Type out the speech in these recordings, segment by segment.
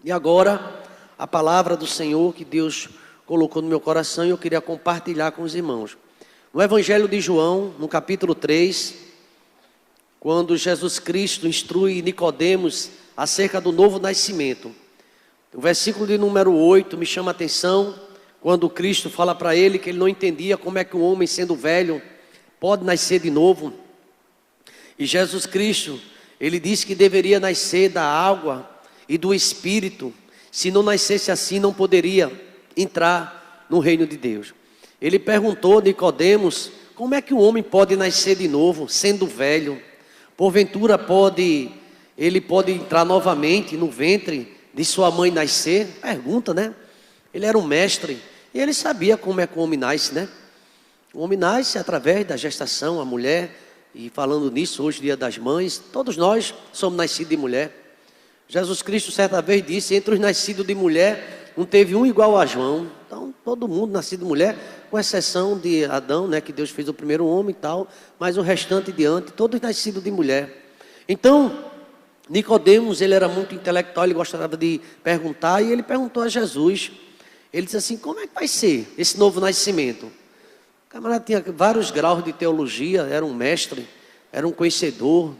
E agora, a palavra do Senhor que Deus colocou no meu coração e eu queria compartilhar com os irmãos. No Evangelho de João, no capítulo 3, quando Jesus Cristo instrui Nicodemos acerca do novo nascimento. O versículo de número 8 me chama a atenção, quando Cristo fala para ele que ele não entendia como é que um homem sendo velho pode nascer de novo. E Jesus Cristo, ele disse que deveria nascer da água e do Espírito. Se não nascesse assim, não poderia entrar no reino de Deus. Ele perguntou a Nicodemos, como é que o homem pode nascer de novo, sendo velho? Porventura ele pode entrar novamente no ventre de sua mãe nascer? Pergunta, né? Ele era um mestre e ele sabia como é que o homem nasce, né? O homem nasce através da gestação, a mulher, e falando nisso, hoje dia das mães, todos nós somos nascidos de mulher. Jesus Cristo certa vez disse, entre os nascidos de mulher, não teve um igual a João. Então, todo mundo nascido de mulher, com exceção de Adão, né, que Deus fez o primeiro homem e tal, mas o restante diante, todos nascidos de mulher. Então, Nicodemos, ele era muito intelectual, ele gostava de perguntar, e ele perguntou a Jesus. Ele disse assim, como é que vai ser esse novo nascimento? O camarada tinha vários graus de teologia, era um mestre, era um conhecedor,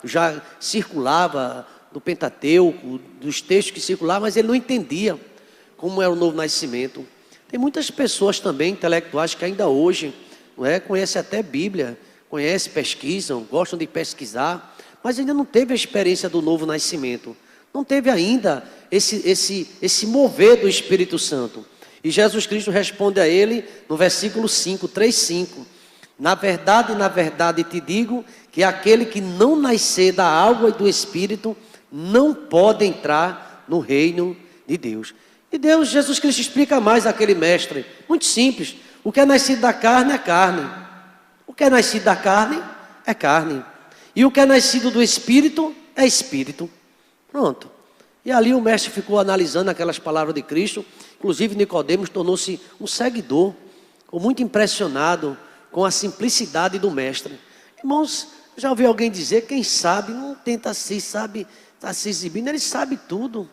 já circulava do Pentateuco, dos textos que circulavam, mas ele não entendia como era o novo nascimento. Tem muitas pessoas também intelectuais que ainda hoje, não é, conhecem até Bíblia, conhecem, pesquisam, gostam de pesquisar, mas ainda não teve a experiência do novo nascimento. Não teve ainda esse mover do Espírito Santo. E Jesus Cristo responde a ele no versículo 5, 3:5. Na verdade te digo que aquele que não nascer da água e do Espírito não pode entrar no reino de Deus. E Jesus Cristo explica mais àquele mestre, muito simples. O que é nascido da carne é carne. O que é nascido da carne é carne. E o que é nascido do Espírito é Espírito. Pronto. E ali o mestre ficou analisando aquelas palavras de Cristo. Inclusive Nicodemos tornou-se um seguidor, ficou muito impressionado com a simplicidade do mestre. Irmãos, já ouvi alguém dizer, quem sabe, não tenta está se exibindo, ele sabe tudo,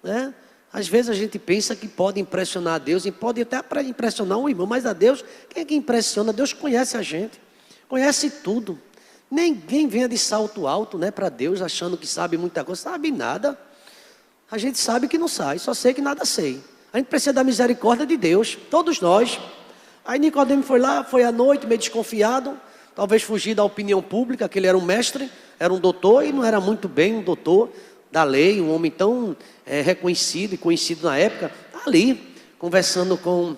né? Às vezes a gente pensa que pode impressionar a Deus, e pode até impressionar um irmão, mas a Deus, quem é que impressiona? Deus conhece a gente, conhece tudo. Ninguém venha de salto alto, né, para Deus, achando que sabe muita coisa, sabe nada. A gente sabe que não sabe, só sei que nada sei. A gente precisa da misericórdia de Deus, todos nós. Aí Nicodemo foi lá, foi à noite, meio desconfiado, talvez fugir da opinião pública, que ele era um mestre, era um doutor, e não era muito bem um doutor da lei, um homem tão reconhecido e conhecido na época, ali, conversando com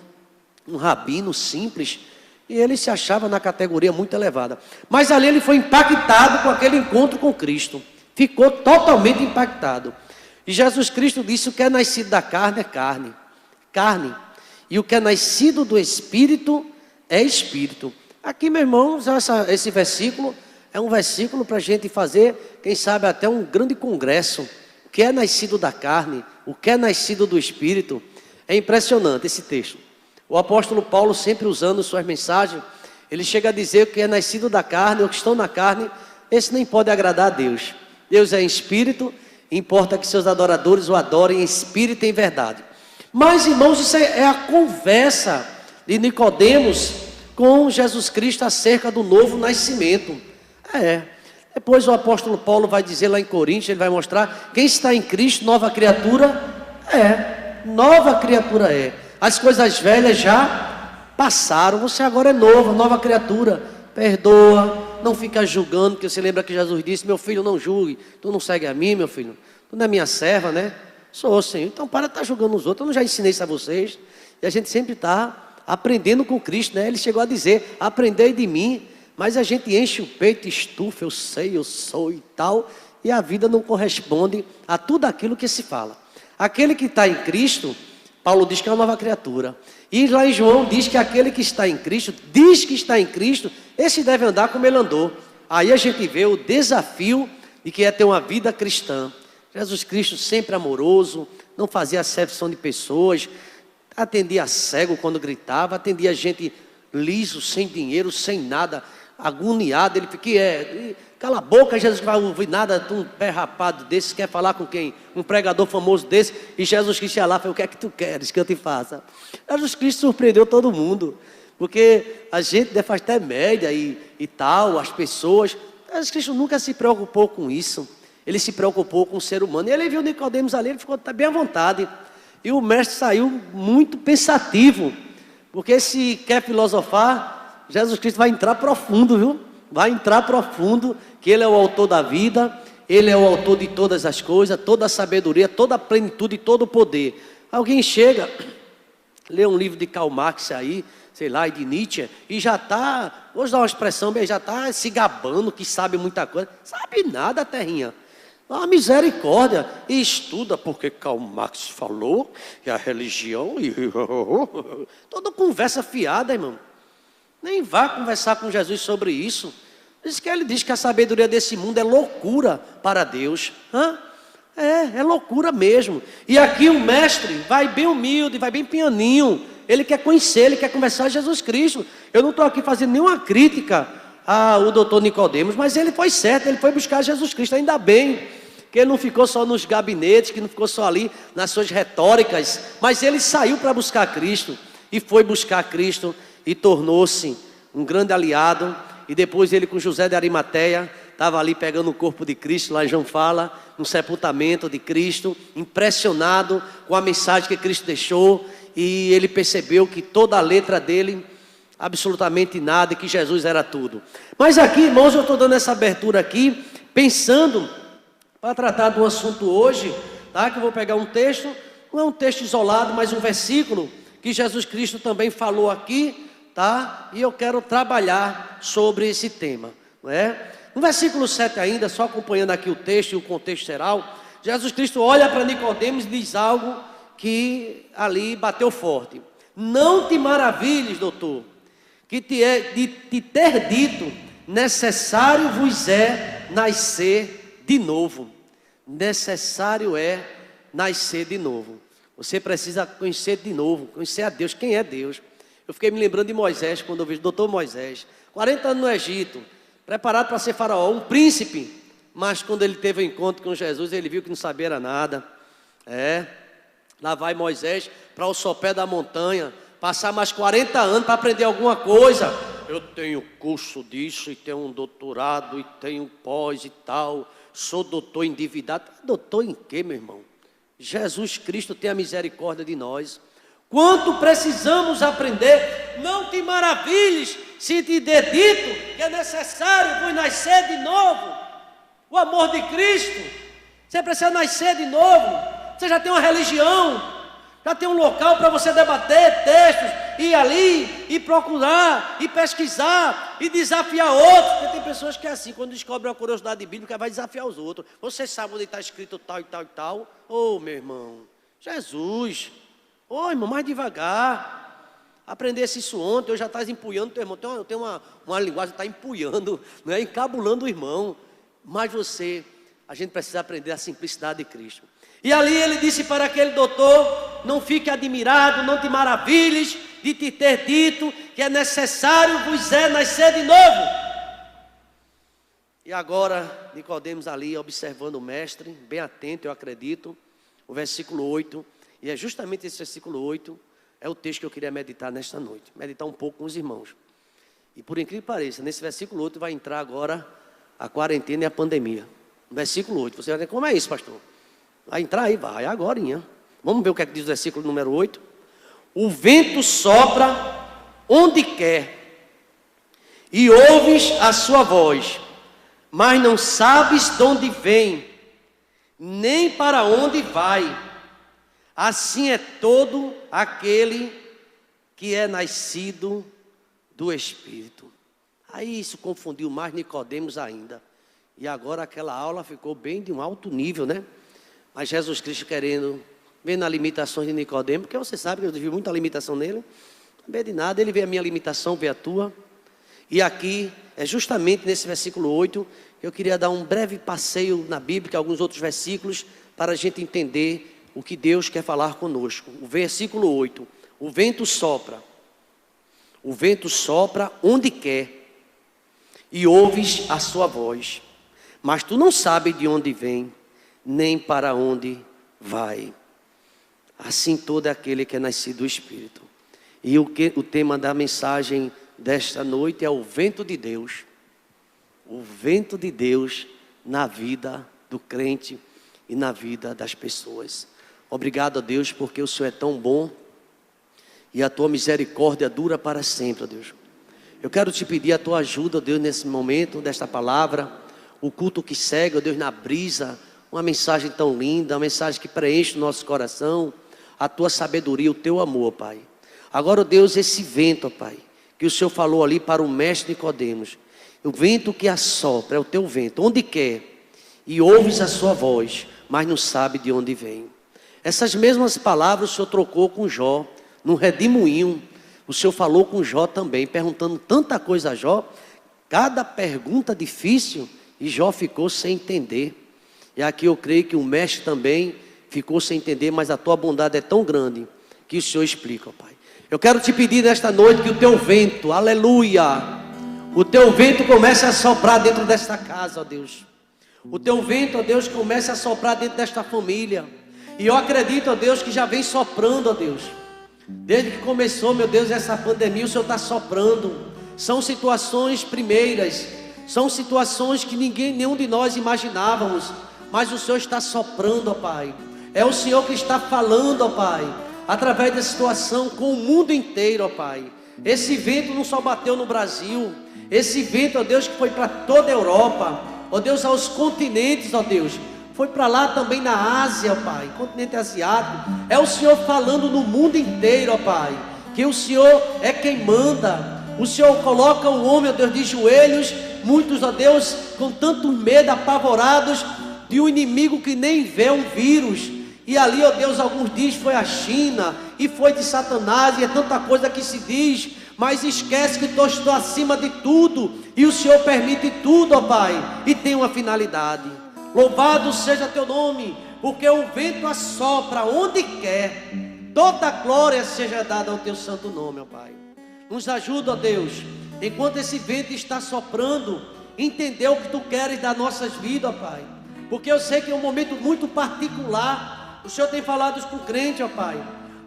um rabino simples, e ele se achava na categoria muito elevada. Mas ali ele foi impactado com aquele encontro com Cristo, ficou totalmente impactado. E Jesus Cristo disse, o que é nascido da carne é carne, carne, e o que é nascido do Espírito é Espírito. Aqui, meus irmãos, esse versículo é um versículo para a gente fazer, quem sabe até um grande congresso. O que é nascido da carne, o que é nascido do Espírito. É impressionante esse texto. O apóstolo Paulo, sempre usando suas mensagens, ele chega a dizer que o que é nascido da carne, ou que estão na carne, esse nem pode agradar a Deus. Deus é em Espírito, importa que seus adoradores o adorem em Espírito e em verdade. Mas, irmãos, isso é a conversa de Nicodemos com Jesus Cristo acerca do novo nascimento. Depois o apóstolo Paulo vai dizer lá em Coríntios, ele vai mostrar, quem está em Cristo, nova criatura nova criatura é. As coisas velhas já passaram, você agora é novo, nova criatura. Perdoa, não fica julgando, porque você lembra que Jesus disse, meu filho, não julgue, tu não segue a mim, meu filho, tu não é minha serva, né? Sou, Senhor, então para de estar julgando os outros, eu não já ensinei isso a vocês. E a gente sempre está aprendendo com Cristo, né? Ele chegou a dizer, aprendei de mim. Mas a gente enche o peito, estufa, eu sei, eu sou e tal, e a vida não corresponde a tudo aquilo que se fala. Aquele que está em Cristo, Paulo diz que é uma nova criatura. E lá em João diz que aquele que está em Cristo, diz que está em Cristo, esse deve andar como ele andou. Aí a gente vê o desafio de que é ter uma vida cristã. Jesus Cristo sempre amoroso, não fazia acepção de pessoas, atendia cego quando gritava, atendia gente liso, sem dinheiro, sem nada, agoniado, ele fica, que é? Cala a boca, Jesus não vai ouvir nada, tu um pé rapado desse, quer falar com quem? Um pregador famoso desse, e Jesus Cristo ia lá, falou, o que é que tu queres que eu te faça? Jesus Cristo surpreendeu todo mundo, porque a gente faz até média e tal, as pessoas, Jesus Cristo nunca se preocupou com isso, ele se preocupou com o ser humano, e ele viu Nicodemos ali, ele ficou bem à vontade, e o mestre saiu muito pensativo, porque se quer filosofar, Jesus Cristo vai entrar profundo, viu? Vai entrar profundo, que Ele é o autor da vida, Ele é o autor de todas as coisas, toda a sabedoria, toda a plenitude e todo o poder. Alguém chega, lê um livro de Karl Marx aí, sei lá, e de Nietzsche, e já está, vou usar uma expressão bem, já está se gabando que sabe muita coisa. Sabe nada, terrinha. A misericórdia. E estuda, porque Karl Marx falou que a religião... Toda conversa fiada, irmão. Nem vá conversar com Jesus sobre isso. Diz que ele diz que a sabedoria desse mundo é loucura para Deus. É loucura mesmo. E aqui o mestre vai bem humilde, vai bem pianinho. Ele quer conhecer, ele quer conversar com Jesus Cristo. Eu não estou aqui fazendo nenhuma crítica ao doutor Nicodemos, mas ele foi certo, ele foi buscar Jesus Cristo. Ainda bem que ele não ficou só nos gabinetes, que não ficou só ali nas suas retóricas, mas ele saiu para buscar Cristo. E foi buscar Cristo e tornou-se um grande aliado. E depois ele com José de Arimateia, estava ali pegando o corpo de Cristo, lá João fala, no sepultamento de Cristo, impressionado com a mensagem que Cristo deixou. E ele percebeu que toda a letra dele, absolutamente nada, e que Jesus era tudo. Mas aqui, irmãos, eu estou dando essa abertura aqui, pensando, para tratar de um assunto hoje, tá? Que eu vou pegar um texto, não é um texto isolado, mas um versículo, que Jesus Cristo também falou aqui, tá? E eu quero trabalhar sobre esse tema, não é? No versículo 7 ainda, só acompanhando aqui o texto e o contexto geral, Jesus Cristo olha para Nicodemos e diz algo que ali bateu forte. Não te maravilhes, doutor, que de ter dito, necessário vos é nascer de novo. Necessário é nascer de novo. Você precisa conhecer de novo, conhecer a Deus, quem é Deus. Eu fiquei me lembrando de Moisés, quando eu vi o doutor Moisés, 40 anos no Egito, preparado para ser faraó, um príncipe, mas quando ele teve o um encontro com Jesus, ele viu que não sabia era nada. Lá vai Moisés para o sopé da montanha, passar mais 40 anos para aprender alguma coisa. Eu tenho curso disso, e tenho um doutorado, e tenho pós e tal, sou doutor endividado. Doutor em quê, meu irmão? Jesus Cristo tem a misericórdia de nós. Quanto precisamos aprender. Não te maravilhes se te der dito que é necessário vos nascer de novo. O amor de Cristo. Você precisa nascer de novo. Você já tem uma religião, já tem um local para você debater textos, ir ali, e procurar, e pesquisar, e desafiar outros. Porque tem pessoas que é assim, quando descobrem uma curiosidade bíblica, vai desafiar os outros. Você sabe onde está escrito tal e tal e tal? Ô, meu irmão, Jesus. Ô, irmão, mais devagar. Aprendesse isso ontem, eu já estás empunhando teu irmão. Tem uma linguagem que está empunhando, não é? Encabulando o irmão. Mas a gente precisa aprender a simplicidade de Cristo. E ali ele disse para aquele doutor, não fique admirado, não te maravilhes de te ter dito que é necessário vos é nascer de novo. E agora, Nicodemos ali observando o mestre, bem atento, eu acredito, o versículo 8, e é justamente esse versículo 8, é o texto que eu queria meditar nesta noite, meditar um pouco com os irmãos. E por incrível que pareça, nesse versículo 8 vai entrar agora a quarentena e a pandemia. No versículo 8, você vai dizer, como é isso, pastor? Vai entrar aí, vai agorinha. Vamos ver o que é que diz o versículo número 8. O vento sopra onde quer, e ouves a sua voz, mas não sabes de onde vem, nem para onde vai. Assim é todo aquele que é nascido do Espírito. Aí isso confundiu mais Nicodemos ainda. E agora aquela aula ficou bem de um alto nível, né? Mas Jesus Cristo querendo, vendo as limitações de Nicodemos, porque você sabe que eu vi muita limitação nele. Não vê de nada, ele vê a minha limitação, vê a tua. E aqui, é justamente nesse versículo 8, que eu queria dar um breve passeio na Bíblia, alguns outros versículos, para a gente entender o que Deus quer falar conosco. O versículo 8, o vento sopra onde quer, e ouves a sua voz, mas tu não sabes de onde vem, nem para onde vai. Assim todo aquele que é nascido do Espírito. E o tema da mensagem desta noite é o vento de Deus. O vento de Deus na vida do crente e na vida das pessoas. Obrigado a Deus, porque o Senhor é tão bom e a tua misericórdia dura para sempre, ó Deus. Eu quero te pedir a tua ajuda, ó Deus, nesse momento desta palavra, o culto que segue, ó Deus, na brisa, uma mensagem tão linda, uma mensagem que preenche o nosso coração, a tua sabedoria, o teu amor, Pai. Agora, ó Deus, esse vento, ó Pai, que o Senhor falou ali para o mestre Nicodemos, o vento que assopra é o teu vento, onde quer, e ouves a sua voz, mas não sabe de onde vem. Essas mesmas palavras o Senhor trocou com Jó, no redemoinho. O Senhor falou com Jó também, perguntando tanta coisa a Jó, cada pergunta difícil, e Jó ficou sem entender. E aqui eu creio que o mestre também ficou sem entender, mas a tua bondade é tão grande, que o Senhor explica, ó Pai. Eu quero te pedir nesta noite que o teu vento, aleluia, o teu vento comece a soprar dentro desta casa, ó Deus. O teu vento, ó Deus, comece a soprar dentro desta família. E eu acredito, ó Deus, que já vem soprando, ó Deus. Desde que começou, meu Deus, essa pandemia, o Senhor está soprando. São situações primeiras, são situações que nenhum de nós imaginávamos, mas o Senhor está soprando, ó Pai. É o Senhor que está falando, ó Pai, através da situação com o mundo inteiro, ó Pai. Esse vento não só bateu no Brasil, esse vento, ó Deus, que foi para toda a Europa, ó Deus, aos continentes, ó Deus, foi para lá também na Ásia, ó Pai, continente asiático. É o Senhor falando no mundo inteiro, ó Pai, que o Senhor é quem manda. O Senhor coloca o homem, ó Deus, de joelhos, muitos, ó Deus, com tanto medo, apavorados de um inimigo que nem vê um vírus. E ali, ó Deus, alguns dizem foi a China, e foi de Satanás, e é tanta coisa que se diz, mas esquece que eu estou acima de tudo, e o Senhor permite tudo, ó Pai, e tem uma finalidade. Louvado seja teu nome, porque o vento assopra onde quer, toda glória seja dada ao teu santo nome, ó Pai. Nos ajuda, ó Deus, enquanto esse vento está soprando, entender o que tu queres das nossas vidas, ó Pai, porque eu sei que é um momento muito particular. O Senhor tem falado com o crente, ó Pai,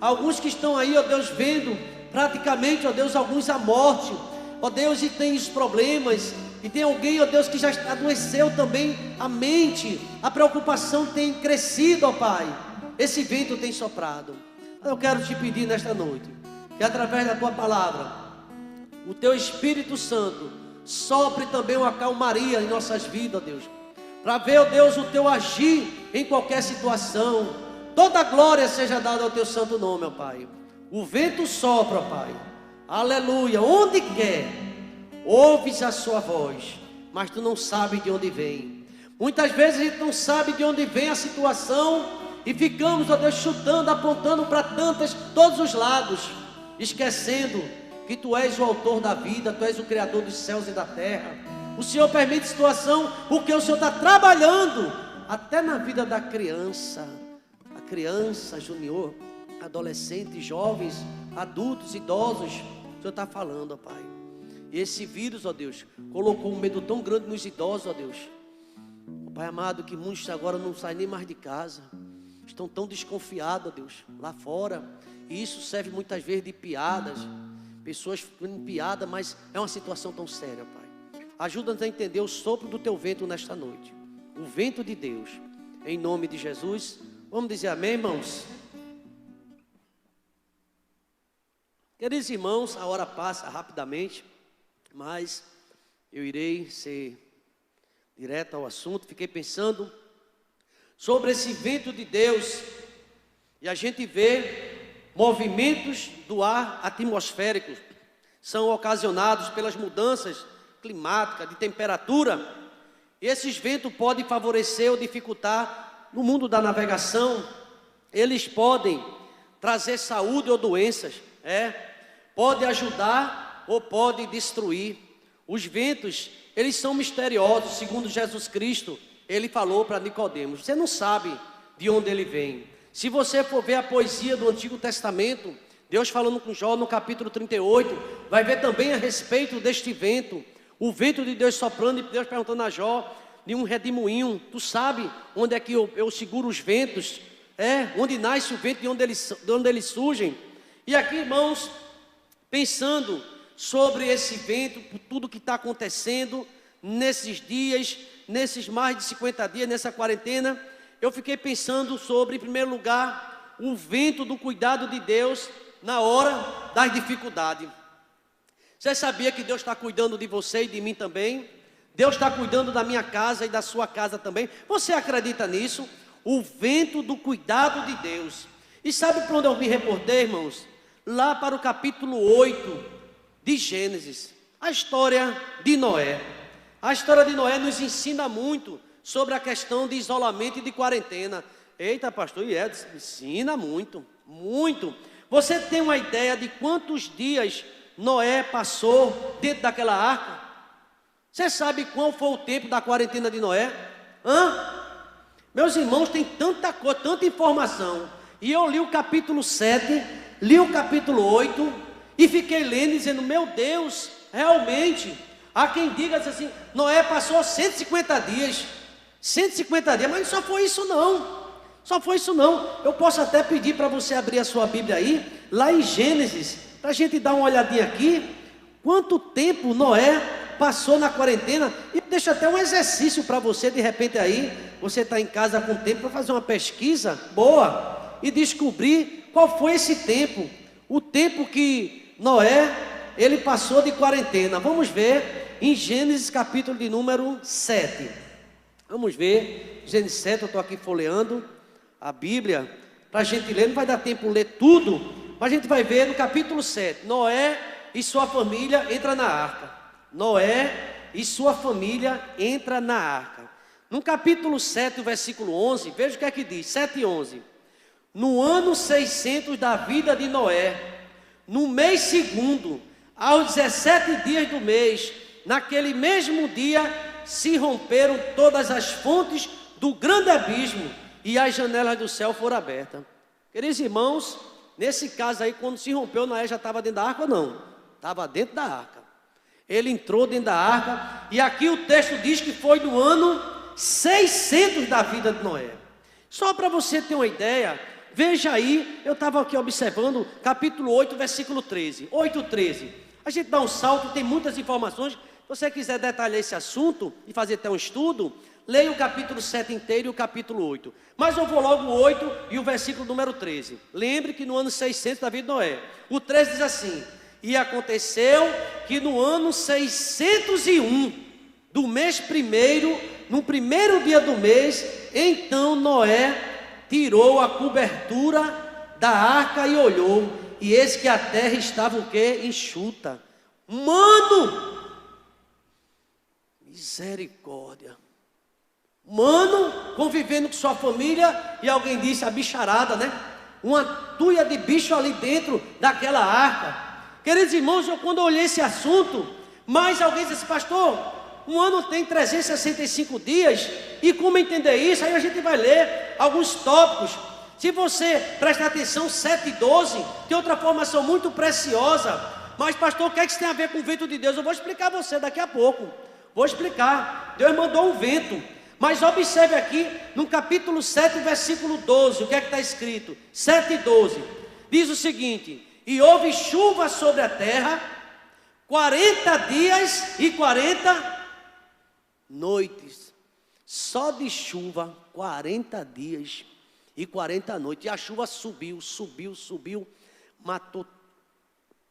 alguns que estão aí, ó Deus, vendo praticamente, ó Deus, alguns a morte, ó Deus, e tem os problemas. E tem alguém, ó Deus, que já adoeceu também a mente, a preocupação tem crescido, ó Pai. Esse vento tem soprado. Eu quero te pedir nesta noite, que através da tua palavra, o teu Espírito Santo sopre também uma calmaria em nossas vidas, ó Deus, para ver, ó Deus, o teu agir em qualquer situação. Toda glória seja dada ao teu santo nome, ó Pai. O vento sopra, ó Pai, aleluia, onde quer, ouves a sua voz, mas tu não sabes de onde vem. Muitas vezes a gente não sabe de onde vem a situação e ficamos, ó Deus, chutando, apontando para todos os lados, esquecendo que tu és o autor da vida, tu és o criador dos céus e da terra. O Senhor permite situação porque o Senhor está trabalhando até na vida da criança, a criança, junior, adolescentes, jovens, adultos, idosos. O Senhor está falando, ó Pai. E esse vírus, ó Deus, colocou um medo tão grande nos idosos, ó Deus. Ó Pai amado, que muitos agora não saem nem mais de casa, estão tão desconfiados, ó Deus, lá fora. E isso serve muitas vezes de piadas, pessoas fazendo piada, mas é uma situação tão séria, Pai. Ajuda-nos a entender o sopro do teu vento nesta noite, o vento de Deus, em nome de Jesus. Vamos dizer amém, irmãos? Queridos irmãos, a hora passa rapidamente, mas eu irei ser direto ao assunto. Fiquei pensando sobre esse vento de Deus, e a gente vê movimentos do ar atmosférico, são ocasionados pelas mudanças climáticas, de temperatura, e esses ventos podem favorecer ou dificultar no mundo da navegação. Eles podem trazer saúde ou doenças, pode ajudar ou pode destruir. Os ventos, eles são misteriosos, segundo Jesus Cristo, ele falou para Nicodemos, você não sabe de onde ele vem. Se você for ver a poesia do Antigo Testamento, Deus falando com Jó no capítulo 38, vai ver também a respeito deste vento, O vento de Deus soprando e Deus perguntando a Jó de um redemoinho. Tu sabe onde é que eu seguro os ventos? Onde nasce o vento, de onde eles surgem. E aqui, irmãos, pensando sobre esse vento, por tudo que está acontecendo nesses dias, nesses mais de 50 dias, nessa quarentena, eu fiquei pensando sobre, em primeiro lugar, o vento do cuidado de Deus na hora das dificuldades. Você sabia que Deus está cuidando de você e de mim também? Deus está cuidando da minha casa e da sua casa também. Você acredita nisso? O vento do cuidado de Deus. E sabe para onde eu me reportei, irmãos? Lá para o capítulo 8 de Gênesis. A história de Noé. A história de Noé nos ensina muito sobre a questão de isolamento e de quarentena. Eita, pastor, ensina muito, muito. Você tem uma ideia de quantos dias Noé passou dentro daquela arca? Você sabe qual foi o tempo da quarentena de Noé? Meus irmãos, tem tanta coisa, tanta informação. E eu li o capítulo 7, li o capítulo 8 e fiquei lendo dizendo, meu Deus, realmente, há quem diga assim, Noé passou 150 dias. 150 dias, mas só foi isso não. Só foi isso não. Eu posso até pedir para você abrir a sua Bíblia aí, lá em Gênesis, para a gente dar uma olhadinha aqui, quanto tempo Noé passou na quarentena, e deixa até um exercício para você, de repente aí, você está em casa com tempo para fazer uma pesquisa boa, e descobrir qual foi esse tempo, o tempo que Noé, ele passou de quarentena. Vamos ver em Gênesis capítulo de número 7, vamos ver, Gênesis 7, eu estou aqui folheando a Bíblia, para a gente ler, não vai dar tempo de ler tudo, mas a gente vai ver no capítulo 7, Noé e sua família entra na arca. Noé e sua família entra na arca. No capítulo 7, o versículo 11, veja o que é que diz, 7 e 11. No ano 600 da vida de Noé, no mês segundo, aos 17 dias do mês, naquele mesmo dia, se romperam todas as fontes do grande abismo e as janelas do céu foram abertas. Queridos irmãos, nesse caso aí, quando se rompeu, Noé já estava dentro da arca ou não? Estava dentro da arca. Ele entrou dentro da arca, e aqui o texto diz que foi no ano 600 da vida de Noé. Só para você ter uma ideia, veja aí, eu estava aqui observando, capítulo 8, versículo 13. 8:13. A gente dá um salto, tem muitas informações. Se você quiser detalhar esse assunto e fazer até um estudo, leia o capítulo 7 inteiro e o capítulo 8. Mas eu vou logo o 8 e o versículo número 13. Lembre que no ano 600 da vida de Noé, o 13 diz assim: e aconteceu que no ano 601 do mês primeiro, no primeiro dia do mês, então Noé tirou a cobertura da arca e olhou, e eis que a terra estava o quê? Enxuta. Mano, misericórdia. Mano, convivendo com sua família, e alguém disse a bicharada, né? Uma tuia de bicho ali dentro daquela arca. Queridos irmãos, quando eu olhei esse assunto, mais alguém disse, pastor, um ano tem 365 dias, e como entender isso? Aí a gente vai ler alguns tópicos. Se você prestar atenção, 7 e 12, tem outra formação muito preciosa. Mas pastor, o que é que isso tem a ver com o vento de Deus? Eu vou explicar a você daqui a pouco. Vou explicar. Deus mandou um vento. Mas observe aqui, no capítulo 7, versículo 12, o que é que está escrito? 7 e 12, diz o seguinte: e houve chuva sobre a terra, 40 dias e 40 noites. Só de chuva, 40 dias e 40 noites. E a chuva subiu, matou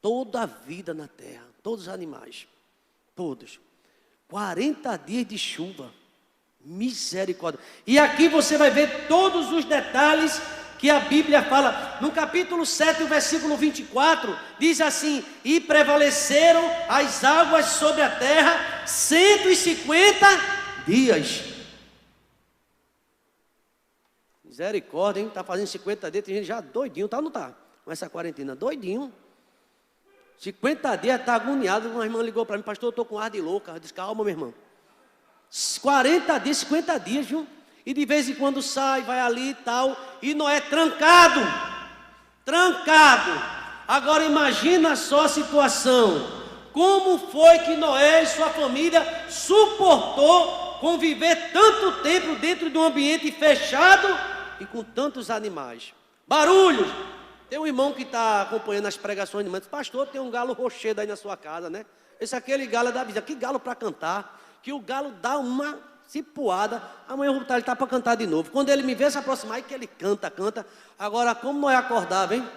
toda a vida na terra, todos os animais, todos. 40 dias de chuva, misericórdia. E aqui você vai ver todos os detalhes que a Bíblia fala. No capítulo 7, o versículo 24, diz assim: e prevaleceram as águas sobre a terra 150 dias. Misericórdia, hein? Está fazendo 50 dias, tem gente já doidinho, tá ou não tá? Com essa quarentena, doidinho. 50 dias, está agoniado. Uma irmã ligou para mim, pastor, eu estou com ar de louca. Eu disse, calma, meu irmão. 40 dias, 50 dias, viu? E de vez em quando sai, vai ali e tal. E Noé trancado. Agora imagina só a situação. Como foi que Noé e sua família suportou conviver tanto tempo dentro de um ambiente fechado e com tantos animais? Barulhos. Tem um irmão que está acompanhando as pregações de manhã, pastor, tem um galo rochedo aí na sua casa, né? Esse aquele galo é da visão. Que galo para cantar, que o galo dá uma cipuada, amanhã eu vou botar ele para cantar de novo. Quando ele me vê se aproximar, aí que ele canta. Agora, como Noé acordava, hein?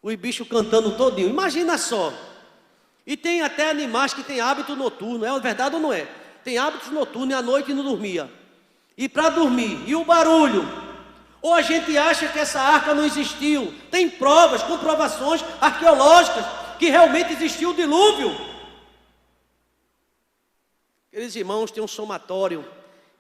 Os bichos cantando todinho, imagina só. E tem até animais que têm hábito noturno, é verdade ou não é? Tem hábitos noturnos e à noite não dormia. E para dormir, e o barulho? Ou a gente acha que essa arca não existiu? Tem provas, comprovações arqueológicas que realmente existiu o dilúvio. Queridos irmãos, tem um somatório.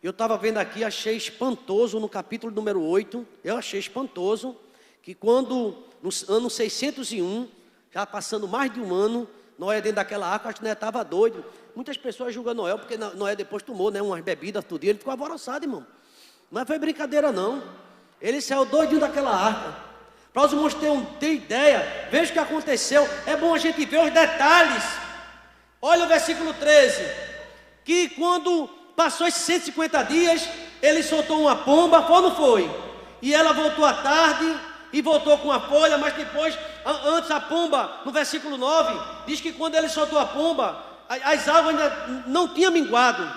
Eu estava vendo aqui, achei espantoso no capítulo número 8. Eu achei espantoso que quando, no ano 601, já passando mais de um ano, Noé dentro daquela arca, acho que Noé estava doido. Muitas pessoas julgam Noé, porque Noé depois tomou, né, umas bebidas, tudo, e ele ficou alvoroçado, irmão. Não foi brincadeira, não. Ele saiu doidinho daquela arca. Para os irmãos terem ideia, veja o que aconteceu. É bom a gente ver os detalhes. Olha o versículo 13. Que quando passou esses 150 dias, ele soltou uma pomba, foi ou não foi? E ela voltou à tarde e voltou com a folha, mas depois, antes a pomba, no versículo 9, diz que quando ele soltou a pomba, as águas ainda não tinham minguado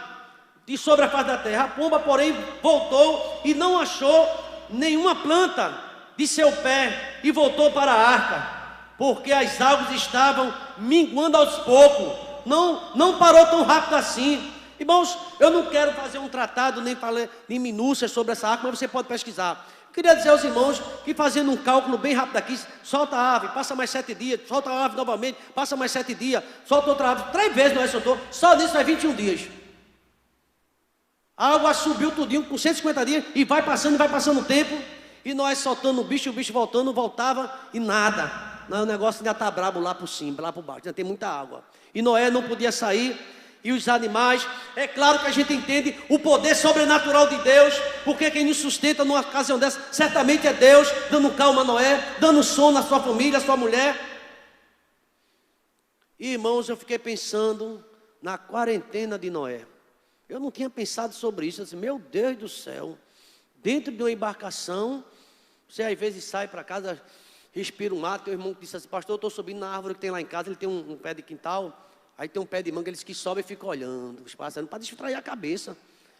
de sobre a face da terra. A pomba, porém, voltou e não achou nenhuma planta de seu pé e voltou para a arca, porque as águas estavam minguando aos poucos. Não parou tão rápido assim. Irmãos, eu não quero fazer um tratado, nem falar em minúcias sobre essa arca, mas você pode pesquisar. Queria dizer aos irmãos que fazendo um cálculo bem rápido aqui, solta a ave, passa mais 7 dias, solta a ave novamente, passa mais 7 dias, solta outra ave, 3 vezes Noé soltou, só nisso vai 21 dias. A água subiu tudinho por 150 dias e vai passando o tempo, e nós soltando o bicho voltando, não voltava e nada. Não, o negócio ainda está brabo lá por cima, lá por baixo, ainda tem muita água. E Noé não podia sair, e os animais, é claro que a gente entende o poder sobrenatural de Deus, porque quem nos sustenta numa ocasião dessa, certamente é Deus, dando calma a Noé, dando sono à sua família, à sua mulher. E, irmãos, eu fiquei pensando na quarentena de Noé. Eu não tinha pensado sobre isso. Eu disse, meu Deus do céu, dentro de uma embarcação, você às vezes sai para casa, respira um ar. Tem um irmão que disse assim, pastor, eu estou subindo na árvore que tem lá em casa, ele tem um pé de quintal, aí tem um pé de manga, ele disse que sobe e fica olhando os pássaros, para distrair a cabeça.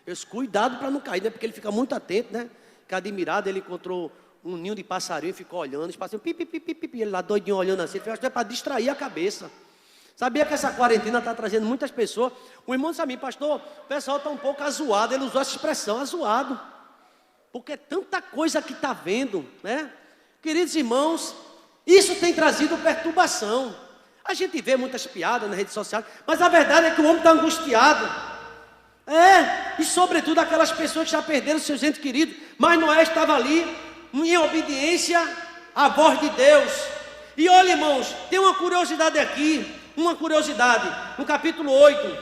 Eu disse, cuidado para não cair, né? Porque ele fica muito atento, né? Fica admirado, ele encontrou um ninho de passarinho e ficou olhando, os passarinhos, pi, ele lá doidinho olhando assim, ele é para distrair a cabeça. Sabia que essa quarentena está trazendo muitas pessoas? O irmão disse a mim, pastor, o pessoal está um pouco azoado. Ele usou essa expressão, azoado. Porque é tanta coisa que está vendo, né? Queridos irmãos, isso tem trazido perturbação. A gente vê muitas piadas nas redes sociais, mas a verdade é que o homem está angustiado. E sobretudo aquelas pessoas que já perderam seus entes queridos. Mas Noé estava ali, em obediência à voz de Deus. E olha, irmãos, tem uma curiosidade aqui. Uma curiosidade, no capítulo 8,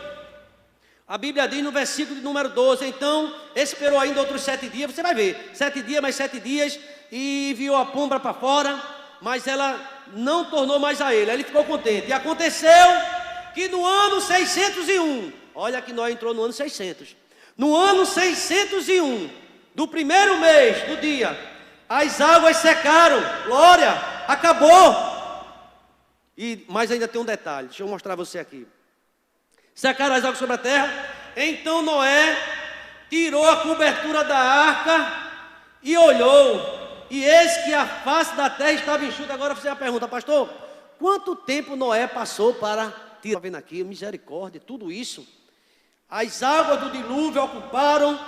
a Bíblia diz no versículo de número 12, então esperou ainda outros 7 dias, você vai ver, 7 dias mais 7 dias, e enviou a pomba para fora, mas ela não tornou mais a ele, aí ele ficou contente. E aconteceu que no ano 601, olha que nós entrou no ano 600, no ano 601, do primeiro mês do dia, as águas secaram, glória, acabou. Mas ainda tem um detalhe, deixa eu mostrar a você aqui. Secaram as águas sobre a terra, então Noé tirou a cobertura da arca e olhou, e eis que a face da terra estava enxuta. Agora você pergunta, pastor, quanto tempo Noé passou para tirar? Está vendo aqui, misericórdia, tudo isso. As águas do dilúvio ocuparam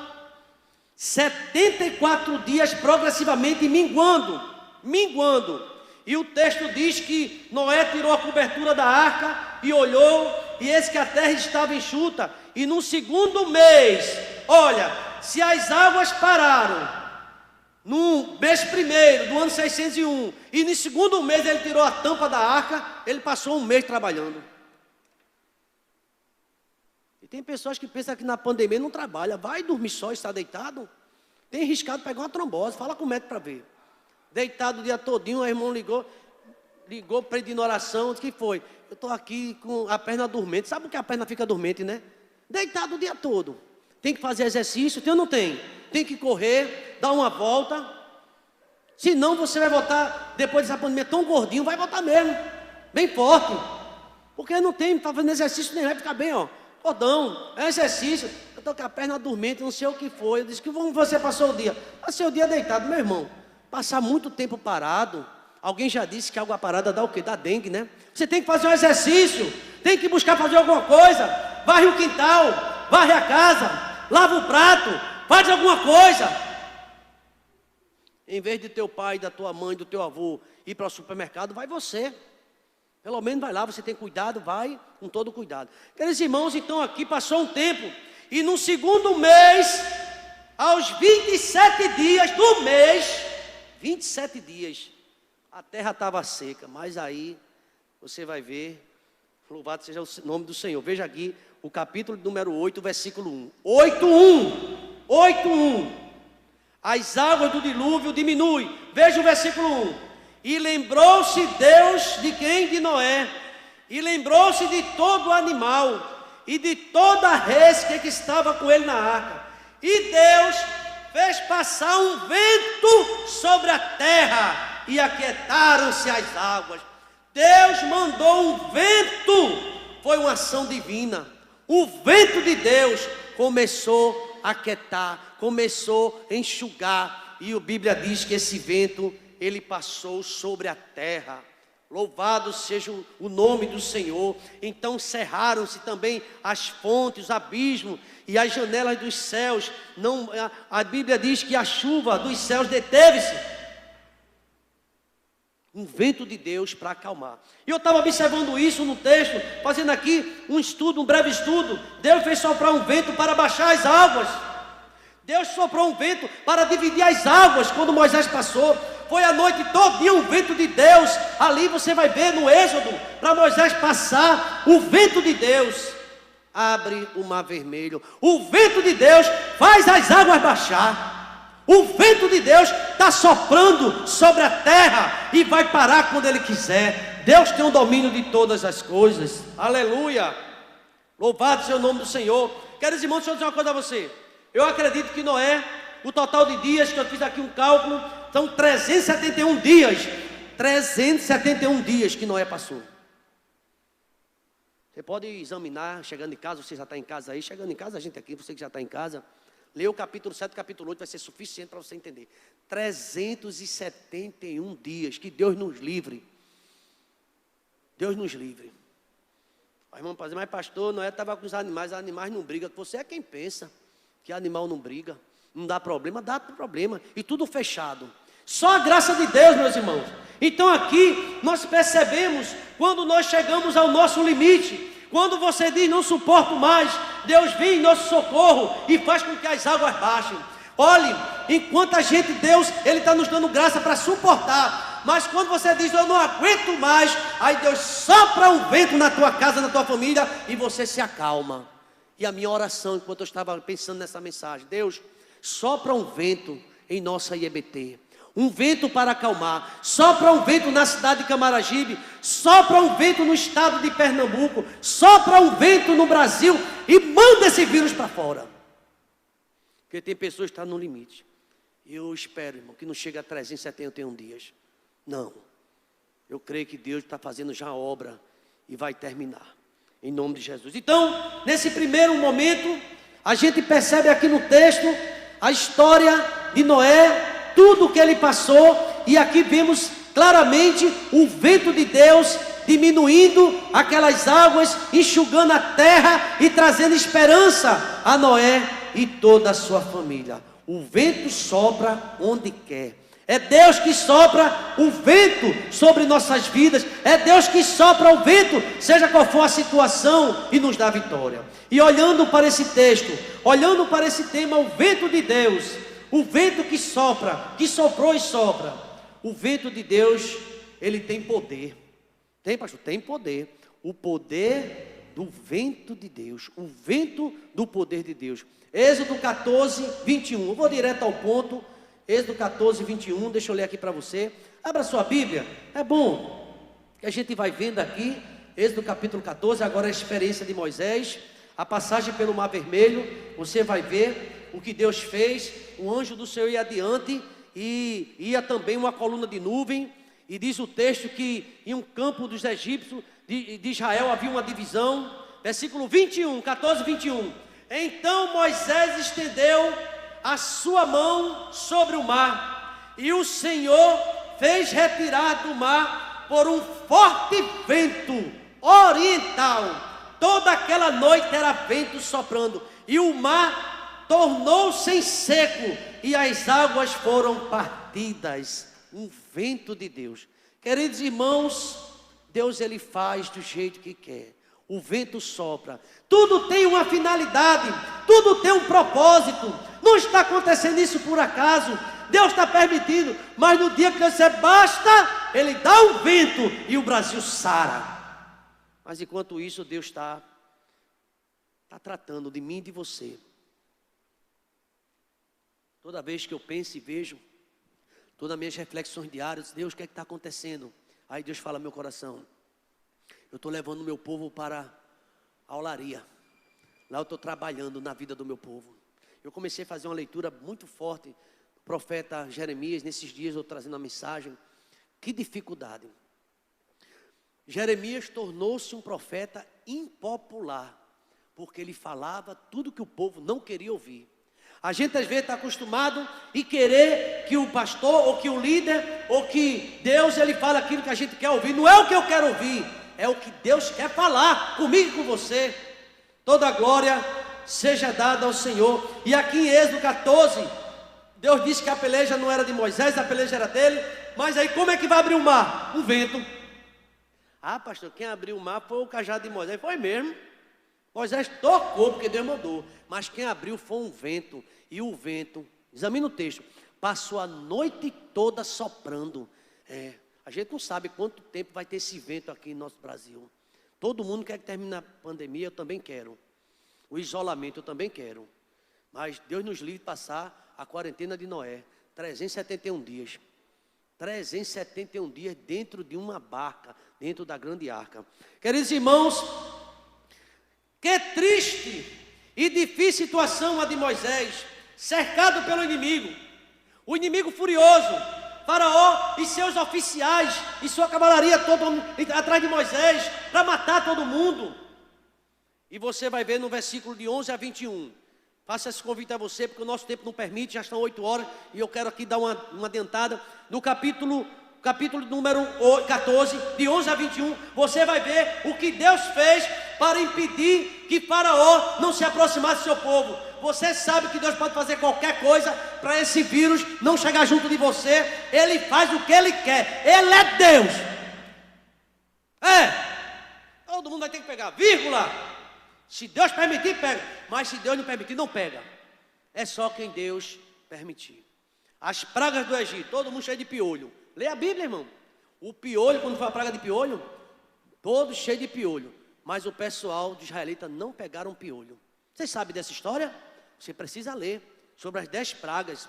74 dias progressivamente minguando. E o texto diz que Noé tirou a cobertura da arca e olhou, e eis que a terra estava enxuta. E no segundo mês, olha, se as águas pararam no mês primeiro do ano 601, e no segundo mês ele tirou a tampa da arca, ele passou um mês trabalhando. E tem pessoas que pensam que na pandemia não trabalha, vai dormir só, está deitado, tem arriscado pegar uma trombose, fala com o médico para ver. Deitado o dia todinho, o irmão ligou, ligou pedindo oração, disse que foi. Eu estou aqui com a perna dormente. Sabe por que a perna fica dormente, né? Deitado o dia todo. Tem que fazer exercício, tem ou não tem? Tem que correr, dar uma volta. Senão você vai voltar, depois dessa pandemia tão gordinho, vai voltar mesmo. Bem forte. Porque não tem, está fazendo exercício nem vai ficar bem, ó. Gordão, é exercício. Eu estou com a perna dormente, não sei o que foi. Eu disse que como você passou o dia? Passei o dia deitado, meu irmão. Passar muito tempo parado. Alguém já disse que água parada dá o quê? Dá dengue, né? Você tem que fazer um exercício, tem que buscar fazer alguma coisa. Varre o quintal, varre a casa, lava o prato, faz alguma coisa. Em vez de teu pai, da tua mãe, do teu avô ir para o supermercado, vai você. Pelo menos vai lá, você tem cuidado, vai com todo cuidado. Queridos irmãos, então aqui passou um tempo. E no segundo mês, aos 27 dias do mês, 27 dias, a terra estava seca. Mas aí, você vai ver, louvado seja o nome do Senhor. Veja aqui, o capítulo número 8, versículo 1. 8:1. As águas do dilúvio diminuem. Veja o versículo 1. E lembrou-se Deus de quem? De Noé. E lembrou-se de todo animal e de toda a res que estava com ele na arca. E Deus fez passar um vento sobre a terra e aquietaram-se as águas. Deus mandou um vento, foi uma ação divina. O vento de Deus começou a aquietar, começou a enxugar. E a Bíblia diz que esse vento, ele passou sobre a terra. Louvado seja o nome do Senhor. Então cerraram-se também as fontes, os abismos e as janelas dos céus. Não, a Bíblia diz que a chuva dos céus deteve-se. Um vento de Deus para acalmar. E eu estava observando isso no texto, fazendo aqui um estudo, um breve estudo. Deus fez soprar um vento para baixar as águas. Deus soprou um vento para dividir as águas quando Moisés passou. Foi a noite todinha um vento de Deus. Ali você vai ver no Êxodo, para Moisés passar, o vento de Deus abre o mar vermelho. O vento de Deus faz as águas baixar. O vento de Deus está soprando sobre a terra e vai parar quando Ele quiser. Deus tem o domínio de todas as coisas. Aleluia. Louvado seja o nome do Senhor. Queridos irmãos, deixa eu dizer uma coisa a você. Eu acredito que Noé, o total de dias, que eu fiz aqui um cálculo, são 371 dias. 371 dias que Noé passou. Você pode examinar, chegando em casa, você já está em casa aí. Chegando em casa, a gente aqui, você que já está em casa. Lê o capítulo 7, capítulo 8, vai ser suficiente para você entender. 371 dias, que Deus nos livre. Deus nos livre. O irmão pode dizer, mas pastor, Noé estava com os animais não brigam. Você é quem pensa que animal não briga. Não dá problema, dá problema. E tudo fechado. Só a graça de Deus, meus irmãos. Então aqui nós percebemos quando nós chegamos ao nosso limite. Quando você diz não suporto mais, Deus vem em nosso socorro e faz com que as águas baixem. Olhe, enquanto a gente, Deus, Ele está nos dando graça para suportar. Mas quando você diz eu não aguento mais, aí Deus sopra um vento na tua casa, na tua família e você se acalma. E a minha oração, enquanto eu estava pensando nessa mensagem, Deus, sopra um vento em nossa IEBT. Um vento para acalmar. Sopra um vento na cidade de Camaragibe. Sopra um vento no estado de Pernambuco. Sopra um vento no Brasil. E manda esse vírus para fora. Porque tem pessoas que estão no limite. E eu espero, irmão, que não chegue a 371 dias. Não. Eu creio que Deus está fazendo já a obra. E vai terminar. Em nome de Jesus. Então, nesse primeiro momento, a gente percebe aqui no texto a história de Noé. Tudo o que ele passou, e aqui vemos claramente o vento de Deus diminuindo aquelas águas, enxugando a terra e trazendo esperança a Noé e toda a sua família. O vento sopra onde quer. É Deus que sopra o vento sobre nossas vidas. É Deus que sopra o vento, seja qual for a situação, e nos dá vitória. E olhando para esse texto, olhando para esse tema, o vento de Deus, o vento que sopra, que soprou e sopra. O vento de Deus, ele tem poder. Tem, pastor? Tem poder. O poder do vento de Deus. O vento do poder de Deus. Êxodo 14, 21. Eu vou direto ao ponto. Êxodo 14, 21. Deixa eu ler aqui para você. Abra sua Bíblia. É bom que a gente vai vendo aqui, Êxodo capítulo 14, agora a experiência de Moisés, a passagem pelo Mar Vermelho, você vai ver o que Deus fez, o anjo do Senhor ia adiante, e ia também uma coluna de nuvem, e diz o texto que em um campo dos egípcios, de Israel, havia uma divisão, versículo 21, 14, 21, então Moisés estendeu a sua mão sobre o mar, e o Senhor fez retirar do mar por um forte vento oriental. Toda aquela noite era vento soprando, e o mar tornou-se em seco, e as águas foram partidas. Um vento de Deus. Queridos irmãos, Deus ele faz do jeito que quer. O vento sopra. Tudo tem uma finalidade, tudo tem um propósito. Não está acontecendo isso por acaso. Deus está permitindo, mas no dia que você basta, Ele dá um vento e o Brasil sara. Mas enquanto isso, Deus está tratando de mim e de você. Toda vez que eu penso e vejo, todas as minhas reflexões diárias, Deus, o que é que está acontecendo? Aí Deus fala no meu coração, eu estou levando o meu povo para a olaria. Lá eu estou trabalhando na vida do meu povo. Eu comecei a fazer uma leitura muito forte do profeta Jeremias. Nesses dias eu estou trazendo uma mensagem. Que dificuldade. Jeremias tornou-se um profeta impopular, porque ele falava tudo que o povo não queria ouvir. A gente às vezes está acostumado e querer que o pastor, ou que o líder, ou que Deus, ele fala aquilo que a gente quer ouvir. Não é o que eu quero ouvir, é o que Deus quer falar comigo e com você. Toda a glória seja dada ao Senhor. E aqui em Êxodo 14, Deus disse que a peleja não era de Moisés, a peleja era dele. Mas aí como é que vai abrir o mar? Um vento. Ah, pastor, quem abriu o mar foi o cajado de Moisés. Foi mesmo. Moisés tocou porque Deus mandou. Mas quem abriu foi um vento. E o vento, examina o texto, passou a noite toda soprando. A gente não sabe quanto tempo vai ter esse vento aqui no nosso Brasil. Todo mundo quer que termine a pandemia, eu também quero. O isolamento eu também quero. Mas Deus nos livre de passar a quarentena de Noé. 371 dias. 371 dias dentro de uma barca, dentro da grande arca. Queridos irmãos, que triste e difícil situação a de Moisés, cercado pelo inimigo. O inimigo furioso, Faraó e seus oficiais e sua cavalaria toda atrás de Moisés para matar todo mundo. E você vai ver no versículo de 11 a 21. Faça esse convite a você, porque o nosso tempo não permite, já estão 8 horas, e eu quero aqui dar uma adiantada. No capítulo número 14, de 11 a 21, você vai ver o que Deus fez para impedir que Faraó não se aproximasse do seu povo. Você sabe que Deus pode fazer qualquer coisa para esse vírus não chegar junto de você. Ele faz o que Ele quer. Ele é Deus. Todo mundo vai ter que pegar, vírgula. Se Deus permitir, pega. Mas se Deus não permitir, não pega. É só quem Deus permitir. As pragas do Egito, todo mundo cheio de piolho. Lê a Bíblia, irmão. O piolho, quando foi a praga de piolho, todo cheio de piolho. Mas o pessoal de israelita não pegaram piolho. Vocês sabem dessa história? Você precisa ler sobre as 10 pragas.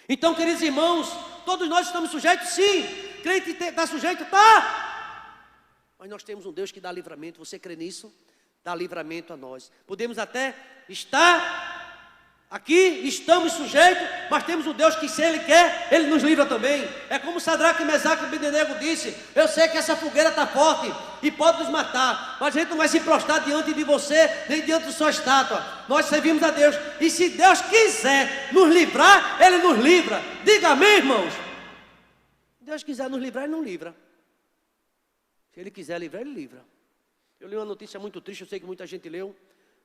Então, queridos irmãos, todos nós estamos sujeitos? Sim. Crente está sujeito? Está. Mas nós temos um Deus que dá livramento. Você crê nisso? Dá livramento a nós. Podemos até estar aqui, estamos sujeitos, mas temos um Deus que, se Ele quer, Ele nos livra também. É como Sadraque, Mesaque e Abdenego disse: eu sei que essa fogueira está forte e pode nos matar, mas a gente não vai se prostrar diante de você, nem diante da sua estátua. Nós servimos a Deus, e se Deus quiser nos livrar, Ele nos livra. Diga amém, irmãos. Se Deus quiser nos livrar, Ele nos livra. Se Ele quiser livrar, Ele livra. Eu li uma notícia muito triste, eu sei que muita gente leu,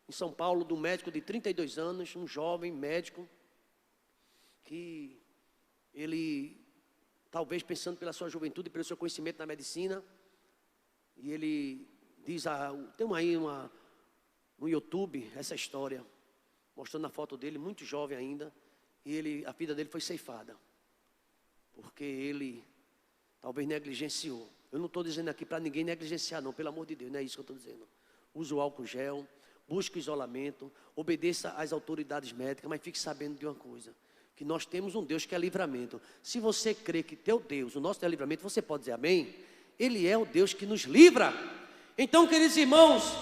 em São Paulo, de um médico de 32 anos, um jovem médico, que ele, talvez pensando pela sua juventude e pelo seu conhecimento na medicina, e ele diz, tem aí no YouTube essa história, mostrando a foto dele, muito jovem ainda, e a vida dele foi ceifada, porque ele talvez negligenciou. Eu não estou dizendo aqui para ninguém negligenciar, não, pelo amor de Deus, não é isso que eu estou dizendo. Use o álcool gel, busque o isolamento, obedeça às autoridades médicas, mas fique sabendo de uma coisa, que nós temos um Deus que é livramento. Se você crê que teu Deus, o nosso é livramento, você pode dizer amém? Ele é o Deus que nos livra. Então, queridos irmãos,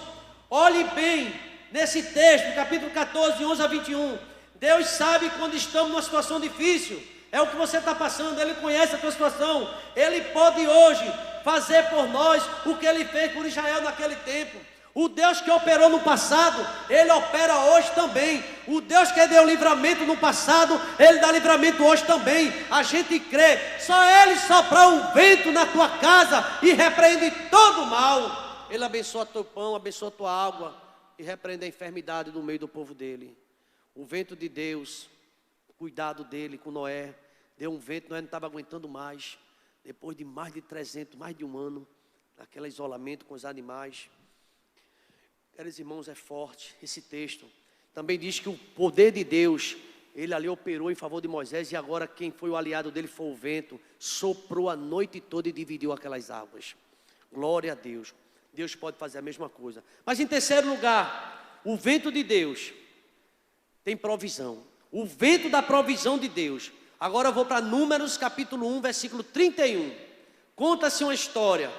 olhe bem nesse texto, capítulo 14, 11 a 21. Deus sabe quando estamos numa situação difícil. É o que você está passando, Ele conhece a tua situação. Ele pode hoje fazer por nós o que Ele fez por Israel naquele tempo. O Deus que operou no passado, Ele opera hoje também. O Deus que deu livramento no passado, Ele dá livramento hoje também. A gente crê. Só Ele soprar um vento na tua casa e repreende todo o mal. Ele abençoa teu pão, abençoa tua água e repreende a enfermidade no meio do povo dele. O vento de Deus, cuidado dele com Noé. Deu um vento, Noé não estava aguentando mais. Depois de mais de 300, mais de um ano, naquele isolamento com os animais. Queridos irmãos, é forte esse texto. Também diz que o poder de Deus, Ele ali operou em favor de Moisés. E agora quem foi o aliado dele foi o vento. Soprou a noite toda e dividiu aquelas águas. Glória a Deus. Deus pode fazer a mesma coisa. Mas em terceiro lugar, o vento de Deus tem provisão. O vento da provisão de Deus. Agora eu vou para Números capítulo 1, versículo 31. Conta-se uma história.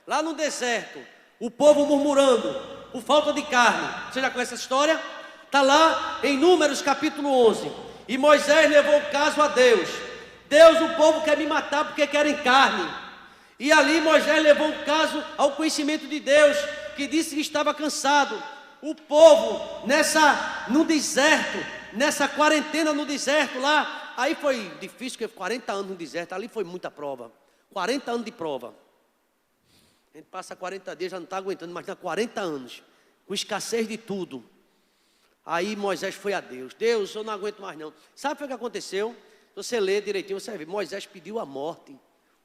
Lá no deserto, o povo murmurando por falta de carne. Você já conhece essa história? Está lá em Números capítulo 11. E Moisés levou o caso a Deus. Deus, o povo quer me matar porque querem carne. E ali Moisés levou o caso ao conhecimento de Deus, que disse que estava cansado. O povo no deserto, nessa quarentena no deserto lá, aí foi difícil, porque 40 anos no deserto, ali foi muita prova. 40 anos de prova. A gente passa 40 dias, já não está aguentando, mas dá 40 anos, com escassez de tudo. Aí Moisés foi a Deus. Deus, eu não aguento mais não. Sabe o que aconteceu? Se você ler direitinho, você vai ver. Moisés pediu a morte.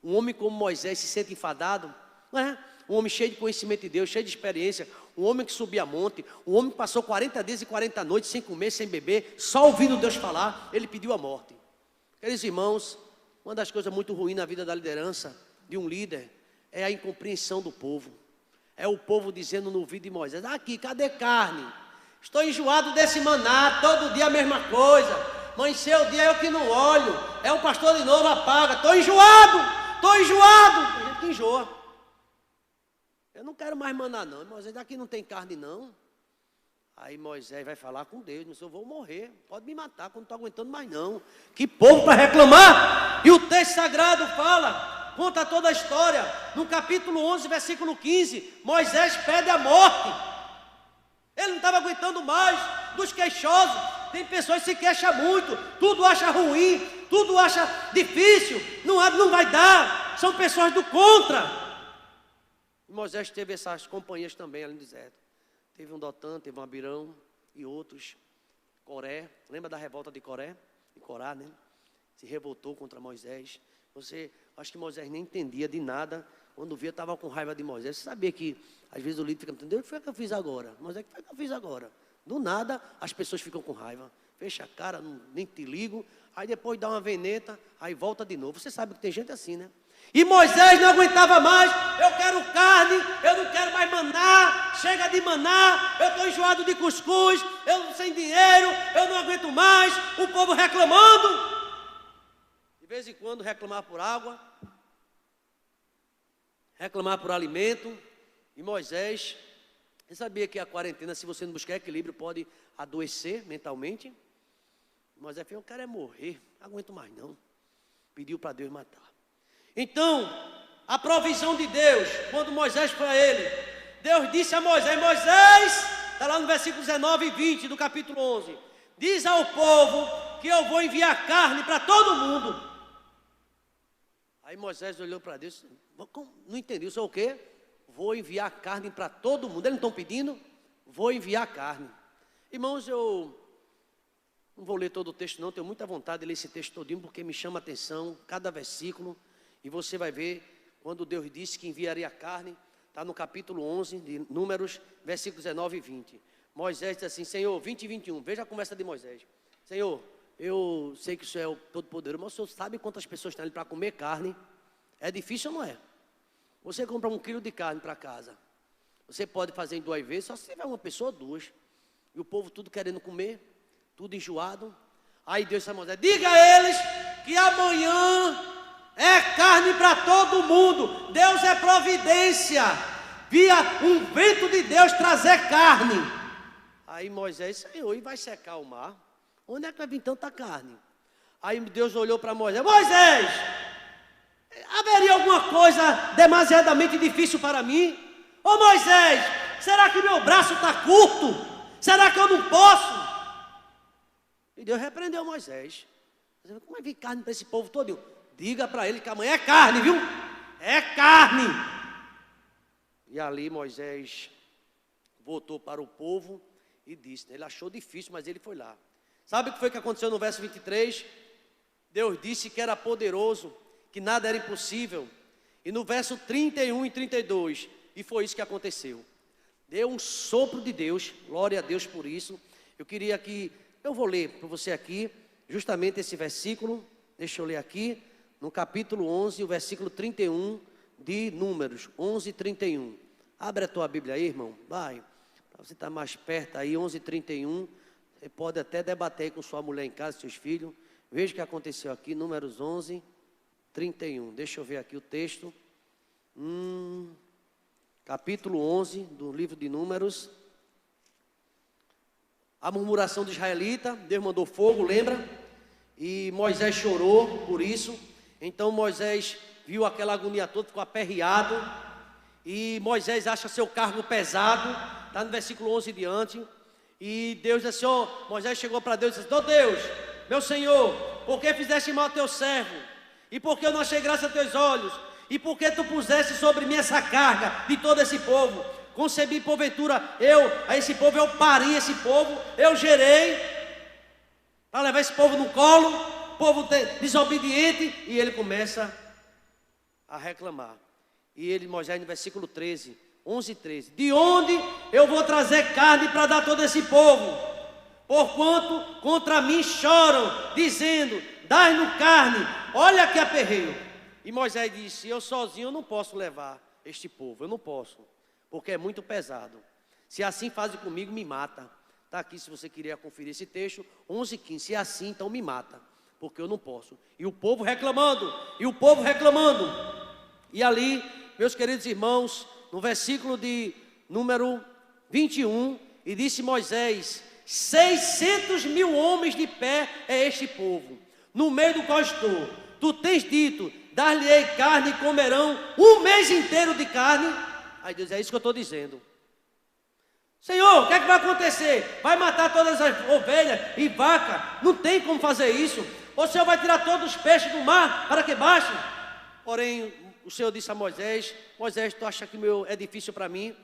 Um homem como Moisés se sente enfadado, não é? Um homem cheio de conhecimento de Deus, cheio de experiência. Um homem que subia monte. Um homem que passou 40 dias e 40 noites sem comer, sem beber, só ouvindo Deus falar. Ele pediu a morte. Queridos irmãos, uma das coisas muito ruins na vida da liderança de um líder é a incompreensão do povo. É o povo dizendo no ouvido de Moisés: aqui, cadê carne? Estou enjoado desse maná, todo dia a mesma coisa. Amanheceu o dia, eu que não olho. É um pastor de novo, apaga. Estou enjoado, estou enjoado. Tem gente que enjoa. Eu não quero mais maná não. Moisés, daqui não tem carne não. Aí Moisés vai falar com Deus: mas eu vou morrer, pode me matar, quando não estou aguentando mais não. Que povo para reclamar. E o texto sagrado fala, conta toda a história. No capítulo 11, versículo 15, Moisés pede a morte. Ele não estava aguentando mais dos queixosos. Tem pessoas que se queixam muito, tudo acha ruim, tudo acha difícil, não vai dar. São pessoas do contra. E Moisés teve essas companhias também ali no deserto. Teve um Dotã, teve um Abirão e outros. Coré, lembra da revolta de Coré? De Corá, né? Se revoltou contra Moisés. Acho que Moisés nem entendia de nada. Quando via, estava com raiva de Moisés. Você sabia que, às vezes, o líder fica entendendo: o que foi que eu fiz agora? Moisés, o que foi que eu fiz agora? Do nada, as pessoas ficam com raiva. Fecha a cara, nem te ligo. Aí depois dá uma veneta, aí volta de novo. Você sabe que tem gente assim, né? E Moisés não aguentava mais. Eu quero carne, eu não quero mais maná. Chega de maná, eu estou enjoado de cuscuz, eu sem dinheiro, eu não aguento mais. O povo reclamando. De vez em quando reclamar por água, reclamar por alimento. E Moisés, você sabia que a quarentena, se você não buscar equilíbrio, pode adoecer mentalmente? Moisés falou: eu quero é morrer, não aguento mais não. Pediu para Deus matar. Então, a provisão de Deus, quando Moisés foi a ele, Deus disse a Moisés: Moisés, está lá no versículo 19 e 20 do capítulo 11, diz ao povo que eu vou enviar carne para todo mundo. Aí Moisés olhou para Deus, não entendeu, só o quê? Vou enviar carne para todo mundo. Eles não estão pedindo? Vou enviar carne. Irmãos, eu não vou ler todo o texto não, tenho muita vontade de ler esse texto todinho, porque me chama a atenção cada versículo. E você vai ver, quando Deus disse que enviaria carne, está no capítulo 11 de Números, versículos 19 e 20. Moisés diz assim: Senhor, 20 e 21, veja a conversa de Moisés. Senhor, eu sei que o Senhor é o Todo-Poderoso, mas o Senhor sabe quantas pessoas estão ali para comer carne? É difícil ou não é? Você compra 1 quilo de carne para casa. Você pode fazer em 2 vezes, só se tiver uma pessoa ou 2. E o povo tudo querendo comer, tudo enjoado. Aí Deus disse a Moisés: diga a eles que amanhã É carne para todo mundo. Deus é providência. Via um vento de Deus trazer carne. Aí Moisés, Senhor, e vai secar o mar? Onde é que vai vir tanta carne? Aí Deus olhou para Moisés: Moisés, haveria alguma coisa demasiadamente difícil para mim? Ô Moisés, será que meu braço está curto? Será que eu não posso? E Deus repreendeu Moisés. Como vai vir carne para esse povo todo? Diga para ele que amanhã é carne, viu? É carne. E ali Moisés voltou para o povo e disse, ele achou difícil, mas ele foi lá. Sabe o que foi que aconteceu no verso 23? Deus disse que era poderoso, que nada era impossível. E no verso 31 e 32, e foi isso que aconteceu. Deu um sopro de Deus, glória a Deus por isso. Eu vou ler para você aqui, justamente esse versículo, deixa eu ler aqui, no capítulo 11, o versículo 31 de Números, 11, 31. Abre a tua Bíblia aí, irmão, vai, para você estar mais perto aí, 11, 31. Você pode até debater aí com sua mulher em casa, seus filhos. Veja o que aconteceu aqui, Números 11, 31. Deixa eu ver aqui o texto. Capítulo 11 do livro de Números. A murmuração do israelita, Deus mandou fogo, lembra? E Moisés chorou por isso. Então Moisés viu aquela agonia toda, ficou aperreado. E Moisés acha seu cargo pesado. Está no versículo 11 diante. E Deus disse assim, Moisés chegou para Deus e disse, Deus, meu Senhor, por que fizeste mal ao teu servo? E por que eu não achei graça a teus olhos? E por que tu puseste sobre mim essa carga de todo esse povo? Concebi porventura a esse povo, eu pari esse povo, eu gerei para levar esse povo no colo, povo desobediente. E ele começa a reclamar. E ele, Moisés, no versículo 13, 11 e 13, de onde eu vou trazer carne para dar a todo esse povo? Porquanto contra mim choram, dizendo, dai-nos carne, olha que aperreio. E Moisés disse, eu sozinho eu não posso levar este povo, eu não posso, porque é muito pesado. Se assim fazem comigo, me mata. Está aqui se você queria conferir esse texto, 11 e 15, se é assim, então me mata, porque eu não posso. E o povo reclamando, e ali, meus queridos irmãos, no versículo de número 21, e disse Moisés, 600 mil homens de pé é este povo, no meio do qual estou. Tu tens dito, dar-lhe-ei carne e comerão um mês inteiro de carne. Aí Deus, é isso que eu estou dizendo. Senhor, o que é que vai acontecer? Vai matar todas as ovelhas e vacas? Não tem como fazer isso. O Senhor vai tirar todos os peixes do mar para que baixem? Porém, o Senhor disse a Moisés, Moisés, tu acha que é difícil para mim?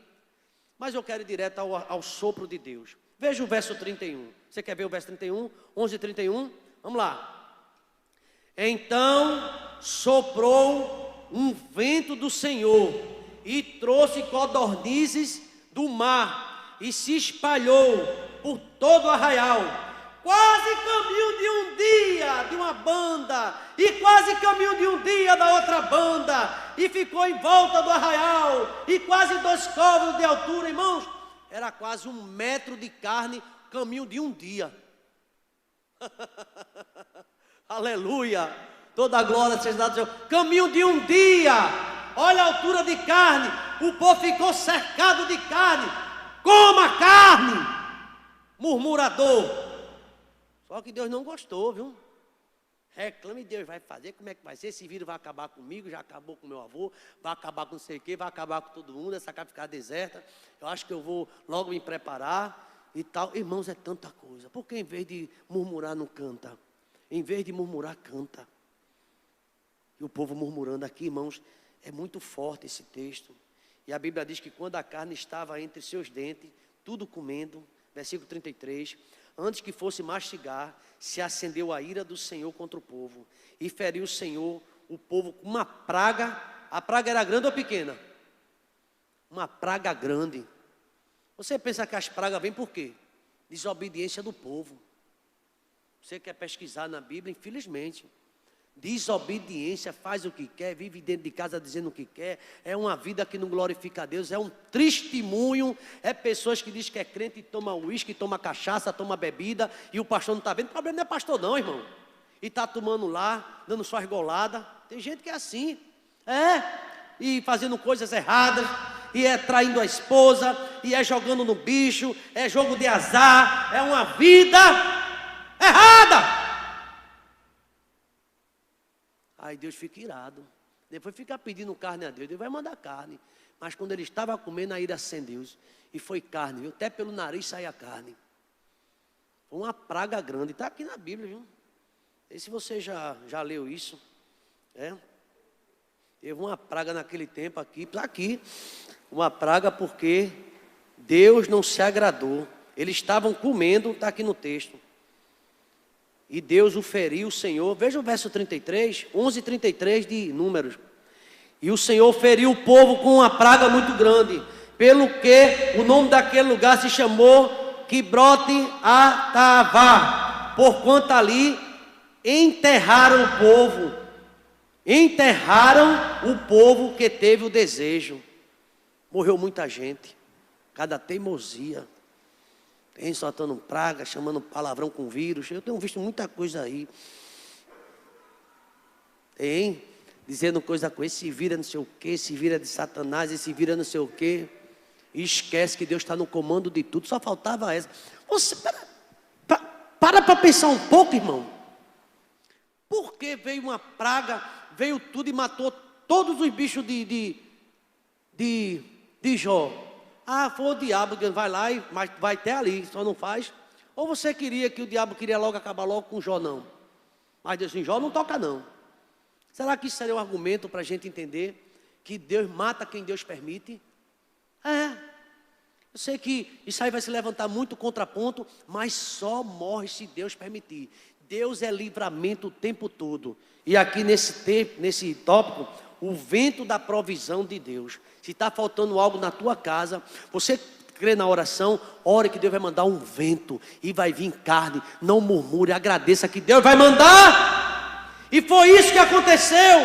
Mas eu quero ir direto ao sopro de Deus. Veja o verso 31. Você quer ver o verso 31? 11 e 31? Vamos lá. Então soprou um vento do Senhor e trouxe codornizes do mar e se espalhou por todo o arraial, quase caminho de um dia de uma banda e quase caminho de um dia da outra banda, e ficou em volta do arraial e quase 2 côvados de altura, irmãos, era quase 1 metro de carne, caminho de um dia. Aleluia, toda a glória seja dada ao Senhor. Caminho de um dia, olha a altura de carne, o povo ficou cercado de carne. Coma carne, murmurador. Só que Deus não gostou, viu? Reclame, Deus vai fazer, como é que vai ser? Esse vírus vai acabar comigo, já acabou com meu avô, vai acabar com não sei o quê, vai acabar com todo mundo, essa casa ficar deserta. Eu acho que eu vou logo me preparar e tal. Irmãos, é tanta coisa. Por que em vez de murmurar não canta? Em vez de murmurar, canta. E o povo murmurando aqui, irmãos, é muito forte esse texto. E a Bíblia diz que quando a carne estava entre seus dentes, tudo comendo, versículo 33, antes que fosse mastigar, se acendeu a ira do Senhor contra o povo, e feriu o Senhor o povo com uma praga. A praga era grande ou pequena? Uma praga grande. Você pensa que as pragas vêm por quê? Desobediência do povo. Você quer pesquisar na Bíblia, infelizmente. Desobediência, faz o que quer, vive dentro de casa dizendo o que quer. É uma vida que não glorifica a Deus, é um testemunho. É pessoas que dizem que é crente e toma uísque, toma cachaça, toma bebida, e o pastor não está vendo. O problema não é pastor não, irmão. E está tomando lá, dando sua argolada. Tem gente que é assim. E fazendo coisas erradas, e é traindo a esposa, e é jogando no bicho, é jogo de azar, é uma vida errada. Aí Deus fica irado. Depois fica pedindo carne a Deus, Deus vai mandar carne. Mas quando ele estava comendo, a ira acendeu e foi carne, viu? Até pelo nariz saía carne. Foi uma praga grande, está aqui na Bíblia, viu? E se você já leu isso, teve uma praga naquele tempo aqui, está aqui, uma praga porque Deus não se agradou. Eles estavam comendo, está aqui no texto. E Deus o feriu, o Senhor. Veja o verso 33, 11:33 de Números. E o Senhor feriu o povo com uma praga muito grande, pelo que o nome daquele lugar se chamou Quibrote Atavá, porquanto ali enterraram o povo que teve o desejo. Morreu muita gente, cada teimosia. Tem soltando praga, chamando palavrão com vírus. Eu tenho visto muita coisa aí. Tem, dizendo coisa com esse vira não sei o quê, esse vira de Satanás, esse vira não sei o quê. E esquece que Deus está no comando de tudo. Só faltava essa. Você, para pensar um pouco, irmão. Por que veio uma praga, veio tudo e matou todos os bichos de Jó? Foi o diabo que vai lá, mas vai até ali, só não faz. Ou você queria que o diabo queria logo acabar logo com Jó, não? Mas Deus assim, Jó não toca não. Será que isso seria um argumento para a gente entender que Deus mata quem Deus permite? Eu sei que isso aí vai se levantar muito contraponto, mas só morre se Deus permitir. Deus é livramento o tempo todo. E aqui nesse tópico, o vento da provisão de Deus. Se está faltando algo na tua casa, você crê na oração, ore que Deus vai mandar um vento e vai vir carne. Não murmure, agradeça que Deus vai mandar. E foi isso que aconteceu.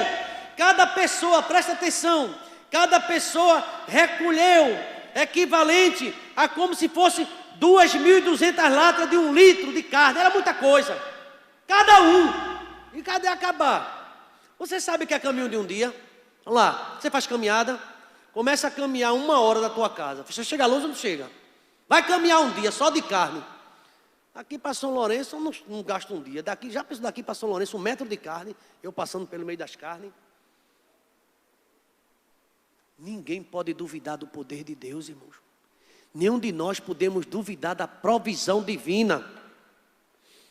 Cada pessoa, presta atenção, cada pessoa recolheu equivalente a como se fosse 2.200 latas de 1 litro de carne. Era muita coisa. Cada um. E cadê acabar? Você sabe que é caminho de um dia? Olha lá, você faz caminhada, começa a caminhar 1 hora da tua casa. Você chega longe ou não chega? Vai caminhar um dia só de carne. Aqui para São Lourenço eu não gasto um dia. Já penso daqui para São Lourenço 1 metro de carne, eu passando pelo meio das carnes. Ninguém pode duvidar do poder de Deus, irmãos. Nenhum de nós podemos duvidar da provisão divina.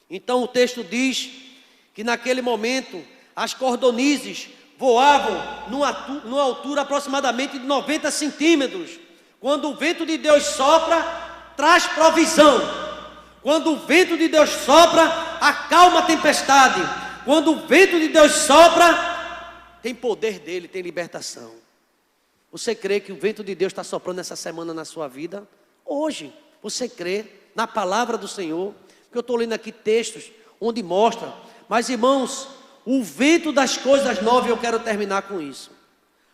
Então o texto diz que naquele momento as cordonizes voavam numa altura aproximadamente de 90 centímetros. Quando o vento de Deus sopra, traz provisão. Quando o vento de Deus sopra, acalma a tempestade. Quando o vento de Deus sopra, tem poder dele, tem libertação. Você crê que o vento de Deus está soprando essa semana na sua vida? Hoje, você crê na palavra do Senhor? Porque eu estou lendo aqui textos onde mostra. Mas irmãos, o vento das coisas novas, eu quero terminar com isso.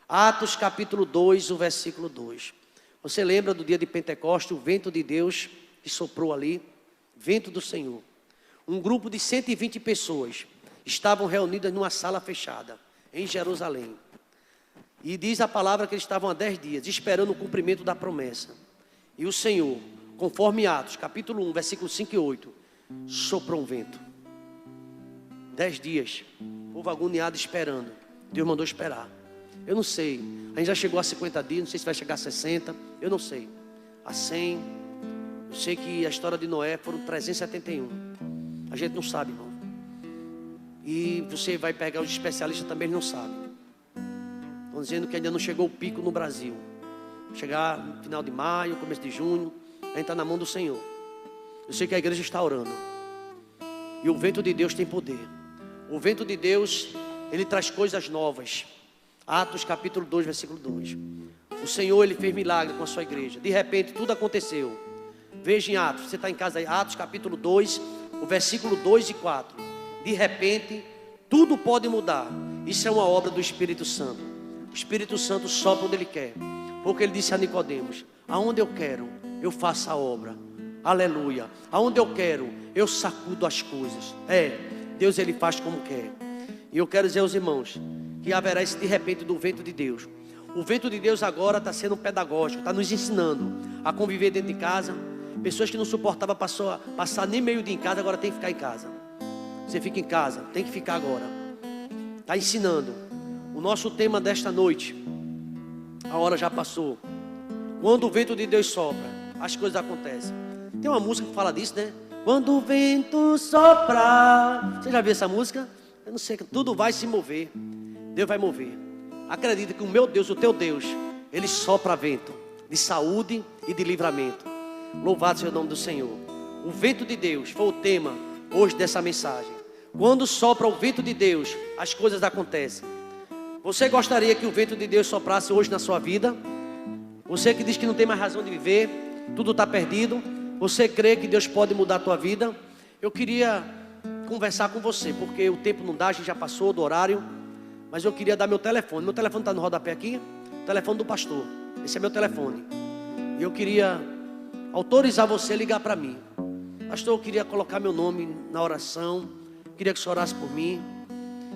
Atos capítulo 2, o versículo 2. Você lembra do dia de Pentecostes, o vento de Deus que soprou ali? Vento do Senhor. Um grupo de 120 pessoas estavam reunidas numa sala fechada, em Jerusalém. E diz a palavra que eles estavam há 10 dias, esperando o cumprimento da promessa. E o Senhor, conforme Atos, capítulo 1, versículo 5 e 8, soprou um vento. 10 dias, o povo agoniado esperando. Deus mandou esperar. Eu não sei, a gente já chegou a 50 dias, não sei se vai chegar a 60, eu não sei. A 100, eu sei que a história de Noé foram 371. A gente não sabe, irmão. E você vai pegar os especialistas também, eles não sabem. Estão dizendo que ainda não chegou o pico no Brasil. Chegar no final de maio, começo de junho, a gente está na mão do Senhor. Eu sei que a igreja está orando. E o vento de Deus tem poder. O vento de Deus, ele traz coisas novas. Atos capítulo 2, versículo 2. O Senhor, ele fez milagre com a sua igreja. De repente, tudo aconteceu. Veja em Atos, você está em casa aí. Atos capítulo 2, o versículo 2 e 4. De repente, tudo pode mudar. Isso é uma obra do Espírito Santo. O Espírito Santo sopra onde Ele quer. Porque Ele disse a Nicodemos: aonde eu quero, eu faço a obra. Aleluia. Aonde eu quero, eu sacudo as coisas. Deus, Ele faz como quer. E eu quero dizer aos irmãos que haverá esse de repente do vento de Deus. O vento de Deus agora está sendo pedagógico, está nos ensinando a conviver dentro de casa. Pessoas que não suportavam passar nem meio dia em casa, agora tem que ficar em casa. Você fica em casa, tem que ficar agora. Está ensinando. O nosso tema desta noite, a hora já passou. Quando o vento de Deus sopra, as coisas acontecem. Tem uma música que fala disso, né? Quando o vento sopra. Você já viu essa música? Eu não sei, tudo vai se mover. Deus vai mover. Acredita que o meu Deus, o teu Deus, Ele sopra vento de saúde e de livramento. Louvado seja o nome do Senhor. O vento de Deus foi o tema hoje dessa mensagem. Quando sopra o vento de Deus, as coisas acontecem. Você gostaria que o vento de Deus soprasse hoje na sua vida? Você que diz que não tem mais razão de viver, tudo está perdido. Você crê que Deus pode mudar a tua vida? Eu queria conversar com você, porque o tempo não dá, a gente já passou do horário. Mas eu queria dar meu telefone. Meu telefone está no rodapé aqui. O telefone do pastor. Esse é meu telefone. E eu queria autorizar você a ligar para mim. Pastor, eu queria colocar meu nome na oração. Queria que você orasse por mim.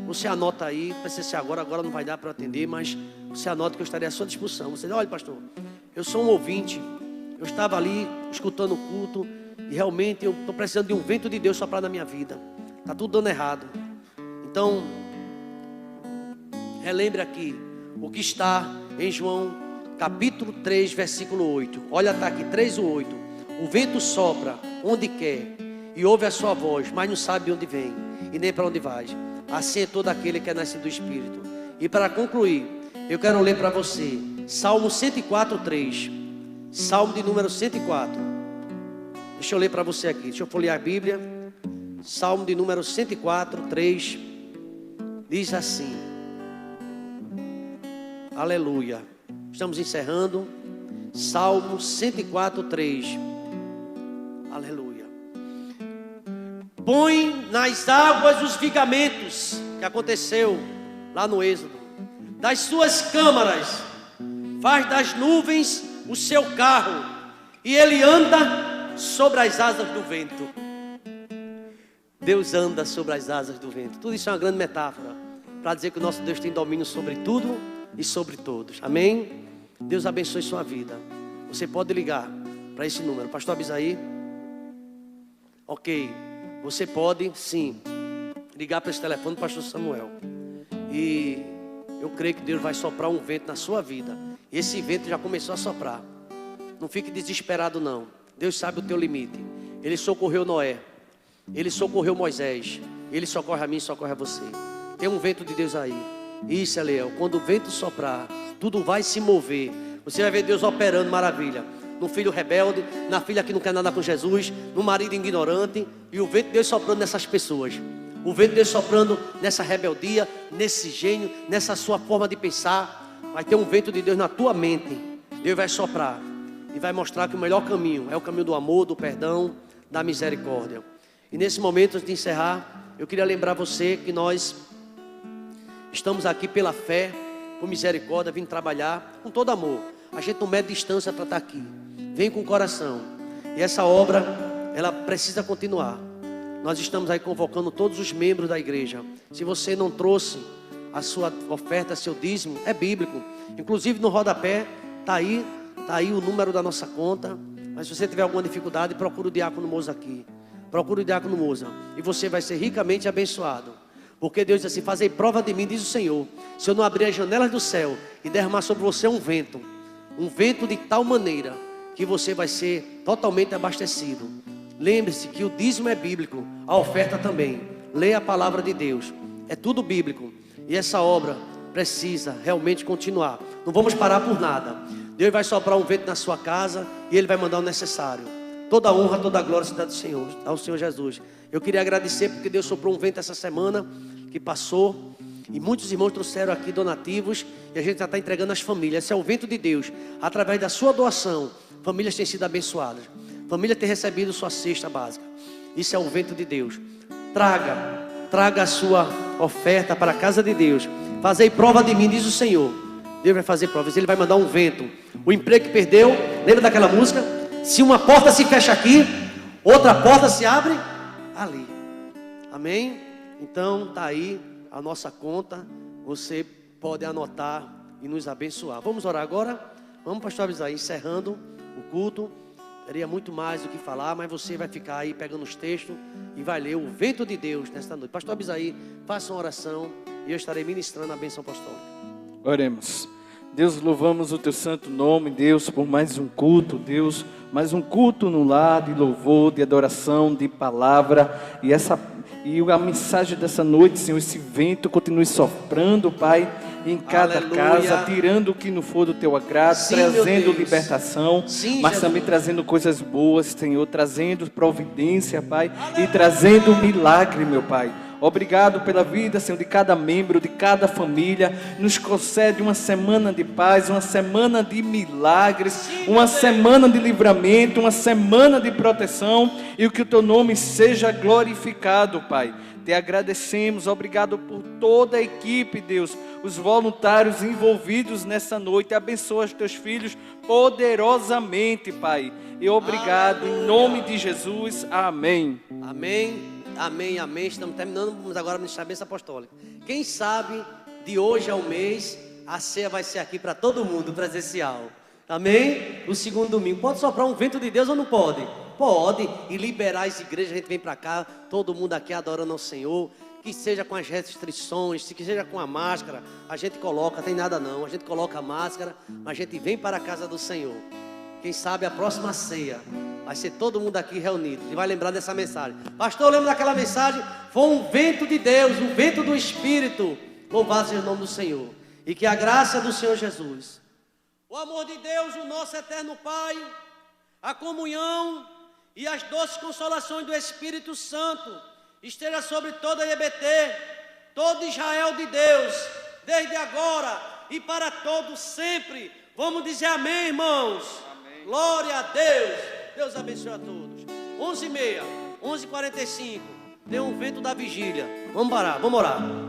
Você anota aí. Não precisa ser agora não vai dar para eu atender. Mas você anota que eu estarei à sua disposição. Você diz, olha pastor, eu sou um ouvinte. Eu estava ali escutando o culto. E realmente eu estou precisando de um vento de Deus soprar na minha vida. Está tudo dando errado. Então, relembre aqui o que está em João capítulo 3, versículo 8. Olha, está aqui 3:8. O vento sopra onde quer e ouve a sua voz, mas não sabe de onde vem e nem para onde vai. Assim é todo aquele que é nascido do Espírito. E para concluir, eu quero ler para você Salmo 104:3. Salmo de número 104. Deixa eu ler para você aqui. Deixa eu folhear a Bíblia. Salmo de número 104:3. Diz assim. Aleluia. Estamos encerrando. Salmo 104:3. Aleluia. Põe nas águas os vigamentos, que aconteceu lá no Êxodo. Das suas câmaras, faz das nuvens o seu carro, e ele anda sobre as asas do vento. Deus anda sobre as asas do vento. Tudo isso é uma grande metáfora para dizer que o nosso Deus tem domínio sobre tudo e sobre todos. Amém? Deus abençoe sua vida. Você pode ligar para esse número. Pastor Abisaí. Ok. Você pode, sim, ligar para esse telefone do pastor Samuel. E eu creio que Deus vai soprar um vento na sua vida. E esse vento já começou a soprar. Não fique desesperado não. Deus sabe o teu limite. Ele socorreu Noé. Ele socorreu Moisés. Ele socorre a mim e socorre a você. Tem um vento de Deus aí. Isso, Eliel, quando o vento soprar, tudo vai se mover. Você vai ver Deus operando maravilha. No filho rebelde, na filha que não quer nada com Jesus, no marido ignorante. E o vento de Deus soprando nessas pessoas. O vento de Deus soprando nessa rebeldia, nesse gênio, nessa sua forma de pensar. Vai ter um vento de Deus na tua mente. Deus vai soprar e vai mostrar que o melhor caminho é o caminho do amor, do perdão, da misericórdia. E nesse momento, antes de encerrar, eu queria lembrar você que nós estamos aqui pela fé, com misericórdia, vindo trabalhar com todo amor. A gente não mede distância para estar aqui. Vem com o coração. E essa obra, ela precisa continuar. Nós estamos aí convocando todos os membros da igreja. Se você não trouxe a sua oferta, seu dízimo, é bíblico. Inclusive no rodapé, está aí o número da nossa conta. Mas se você tiver alguma dificuldade, procura o diácono Moza aqui. Procura o diácono Moza. E você vai ser ricamente abençoado. Porque Deus diz assim, fazei prova de mim, diz o Senhor, se eu não abrir as janelas do céu e derramar sobre você um vento de tal maneira que você vai ser totalmente abastecido. Lembre-se que o dízimo é bíblico, a oferta também. Leia a palavra de Deus, é tudo bíblico. E essa obra precisa realmente continuar. Não vamos parar por nada. Deus vai soprar um vento na sua casa e Ele vai mandar o necessário. Toda a honra, toda a glória se dá do Senhor, ao Senhor Jesus. Eu queria agradecer porque Deus soprou um vento essa semana que passou. E muitos irmãos trouxeram aqui donativos. E a gente já está entregando às famílias. Esse é o vento de Deus. Através da sua doação, famílias têm sido abençoadas. Família tem recebido sua cesta básica. Isso é o vento de Deus. Traga a sua oferta para a casa de Deus. Fazei prova de mim, diz o Senhor. Deus vai fazer provas. Ele vai mandar um vento. O emprego que perdeu, lembra daquela música? Se uma porta se fecha aqui, outra porta se abre ali. Amém? Então está aí a nossa conta. Você podem anotar e nos abençoar. Vamos orar agora? Vamos, pastor Abisaí, encerrando o culto. Teria muito mais do que falar, mas você vai ficar aí pegando os textos e vai ler o vento de Deus nesta noite. Pastor Abisaí, faça uma oração e eu estarei ministrando a bênção apostólica. Oremos. Deus, louvamos o teu santo nome, Deus, por mais um culto, Deus, mais um culto no lar de louvor, de adoração, de palavra, e a mensagem dessa noite, Senhor, esse vento continue soprando, Pai, em cada casa, tirando o que não for do teu agrado, sim, trazendo libertação, sim, mas Jesus, também trazendo coisas boas, Senhor, trazendo providência, Pai, aleluia, e trazendo milagre, meu Pai. Obrigado pela vida, Senhor, de cada membro, de cada família. Nos concede uma semana de paz, uma semana de milagres, sim, uma semana de livramento, uma semana de proteção, e que o teu nome seja glorificado, Pai. Te agradecemos, obrigado por toda a equipe, Deus, os voluntários envolvidos nessa noite. Abençoa os teus filhos poderosamente, Pai. E obrigado, aleluia, em nome de Jesus. Amém. Amém. Amém, amém. Estamos terminando, vamos agora ministrar a bênção apostólica. Quem sabe, de hoje ao mês, a ceia vai ser aqui para todo mundo, presencial. Amém? O segundo domingo. Pode soprar um vento de Deus ou não pode? Pode. E liberar as igrejas, a gente vem para cá, todo mundo aqui adorando ao Senhor. Que seja com as restrições, que seja com a máscara, a gente coloca, tem nada não. A gente coloca a máscara, mas a gente vem para a casa do Senhor. Quem sabe a próxima ceia vai ser todo mundo aqui reunido e vai lembrar dessa mensagem. Pastor, lembra daquela mensagem? Foi um vento de Deus, um vento do Espírito. Louvado seja o nome do Senhor. E que a graça do Senhor Jesus, o amor de Deus, o nosso eterno Pai, a comunhão e as doces consolações do Espírito Santo esteja sobre toda a IBT, todo Israel de Deus, desde agora e para todos sempre. Vamos dizer amém, irmãos? Amém. Glória a Deus. Deus abençoe a todos. 11h30, 11h45. Deu um vento da vigília. Vamos parar, vamos orar.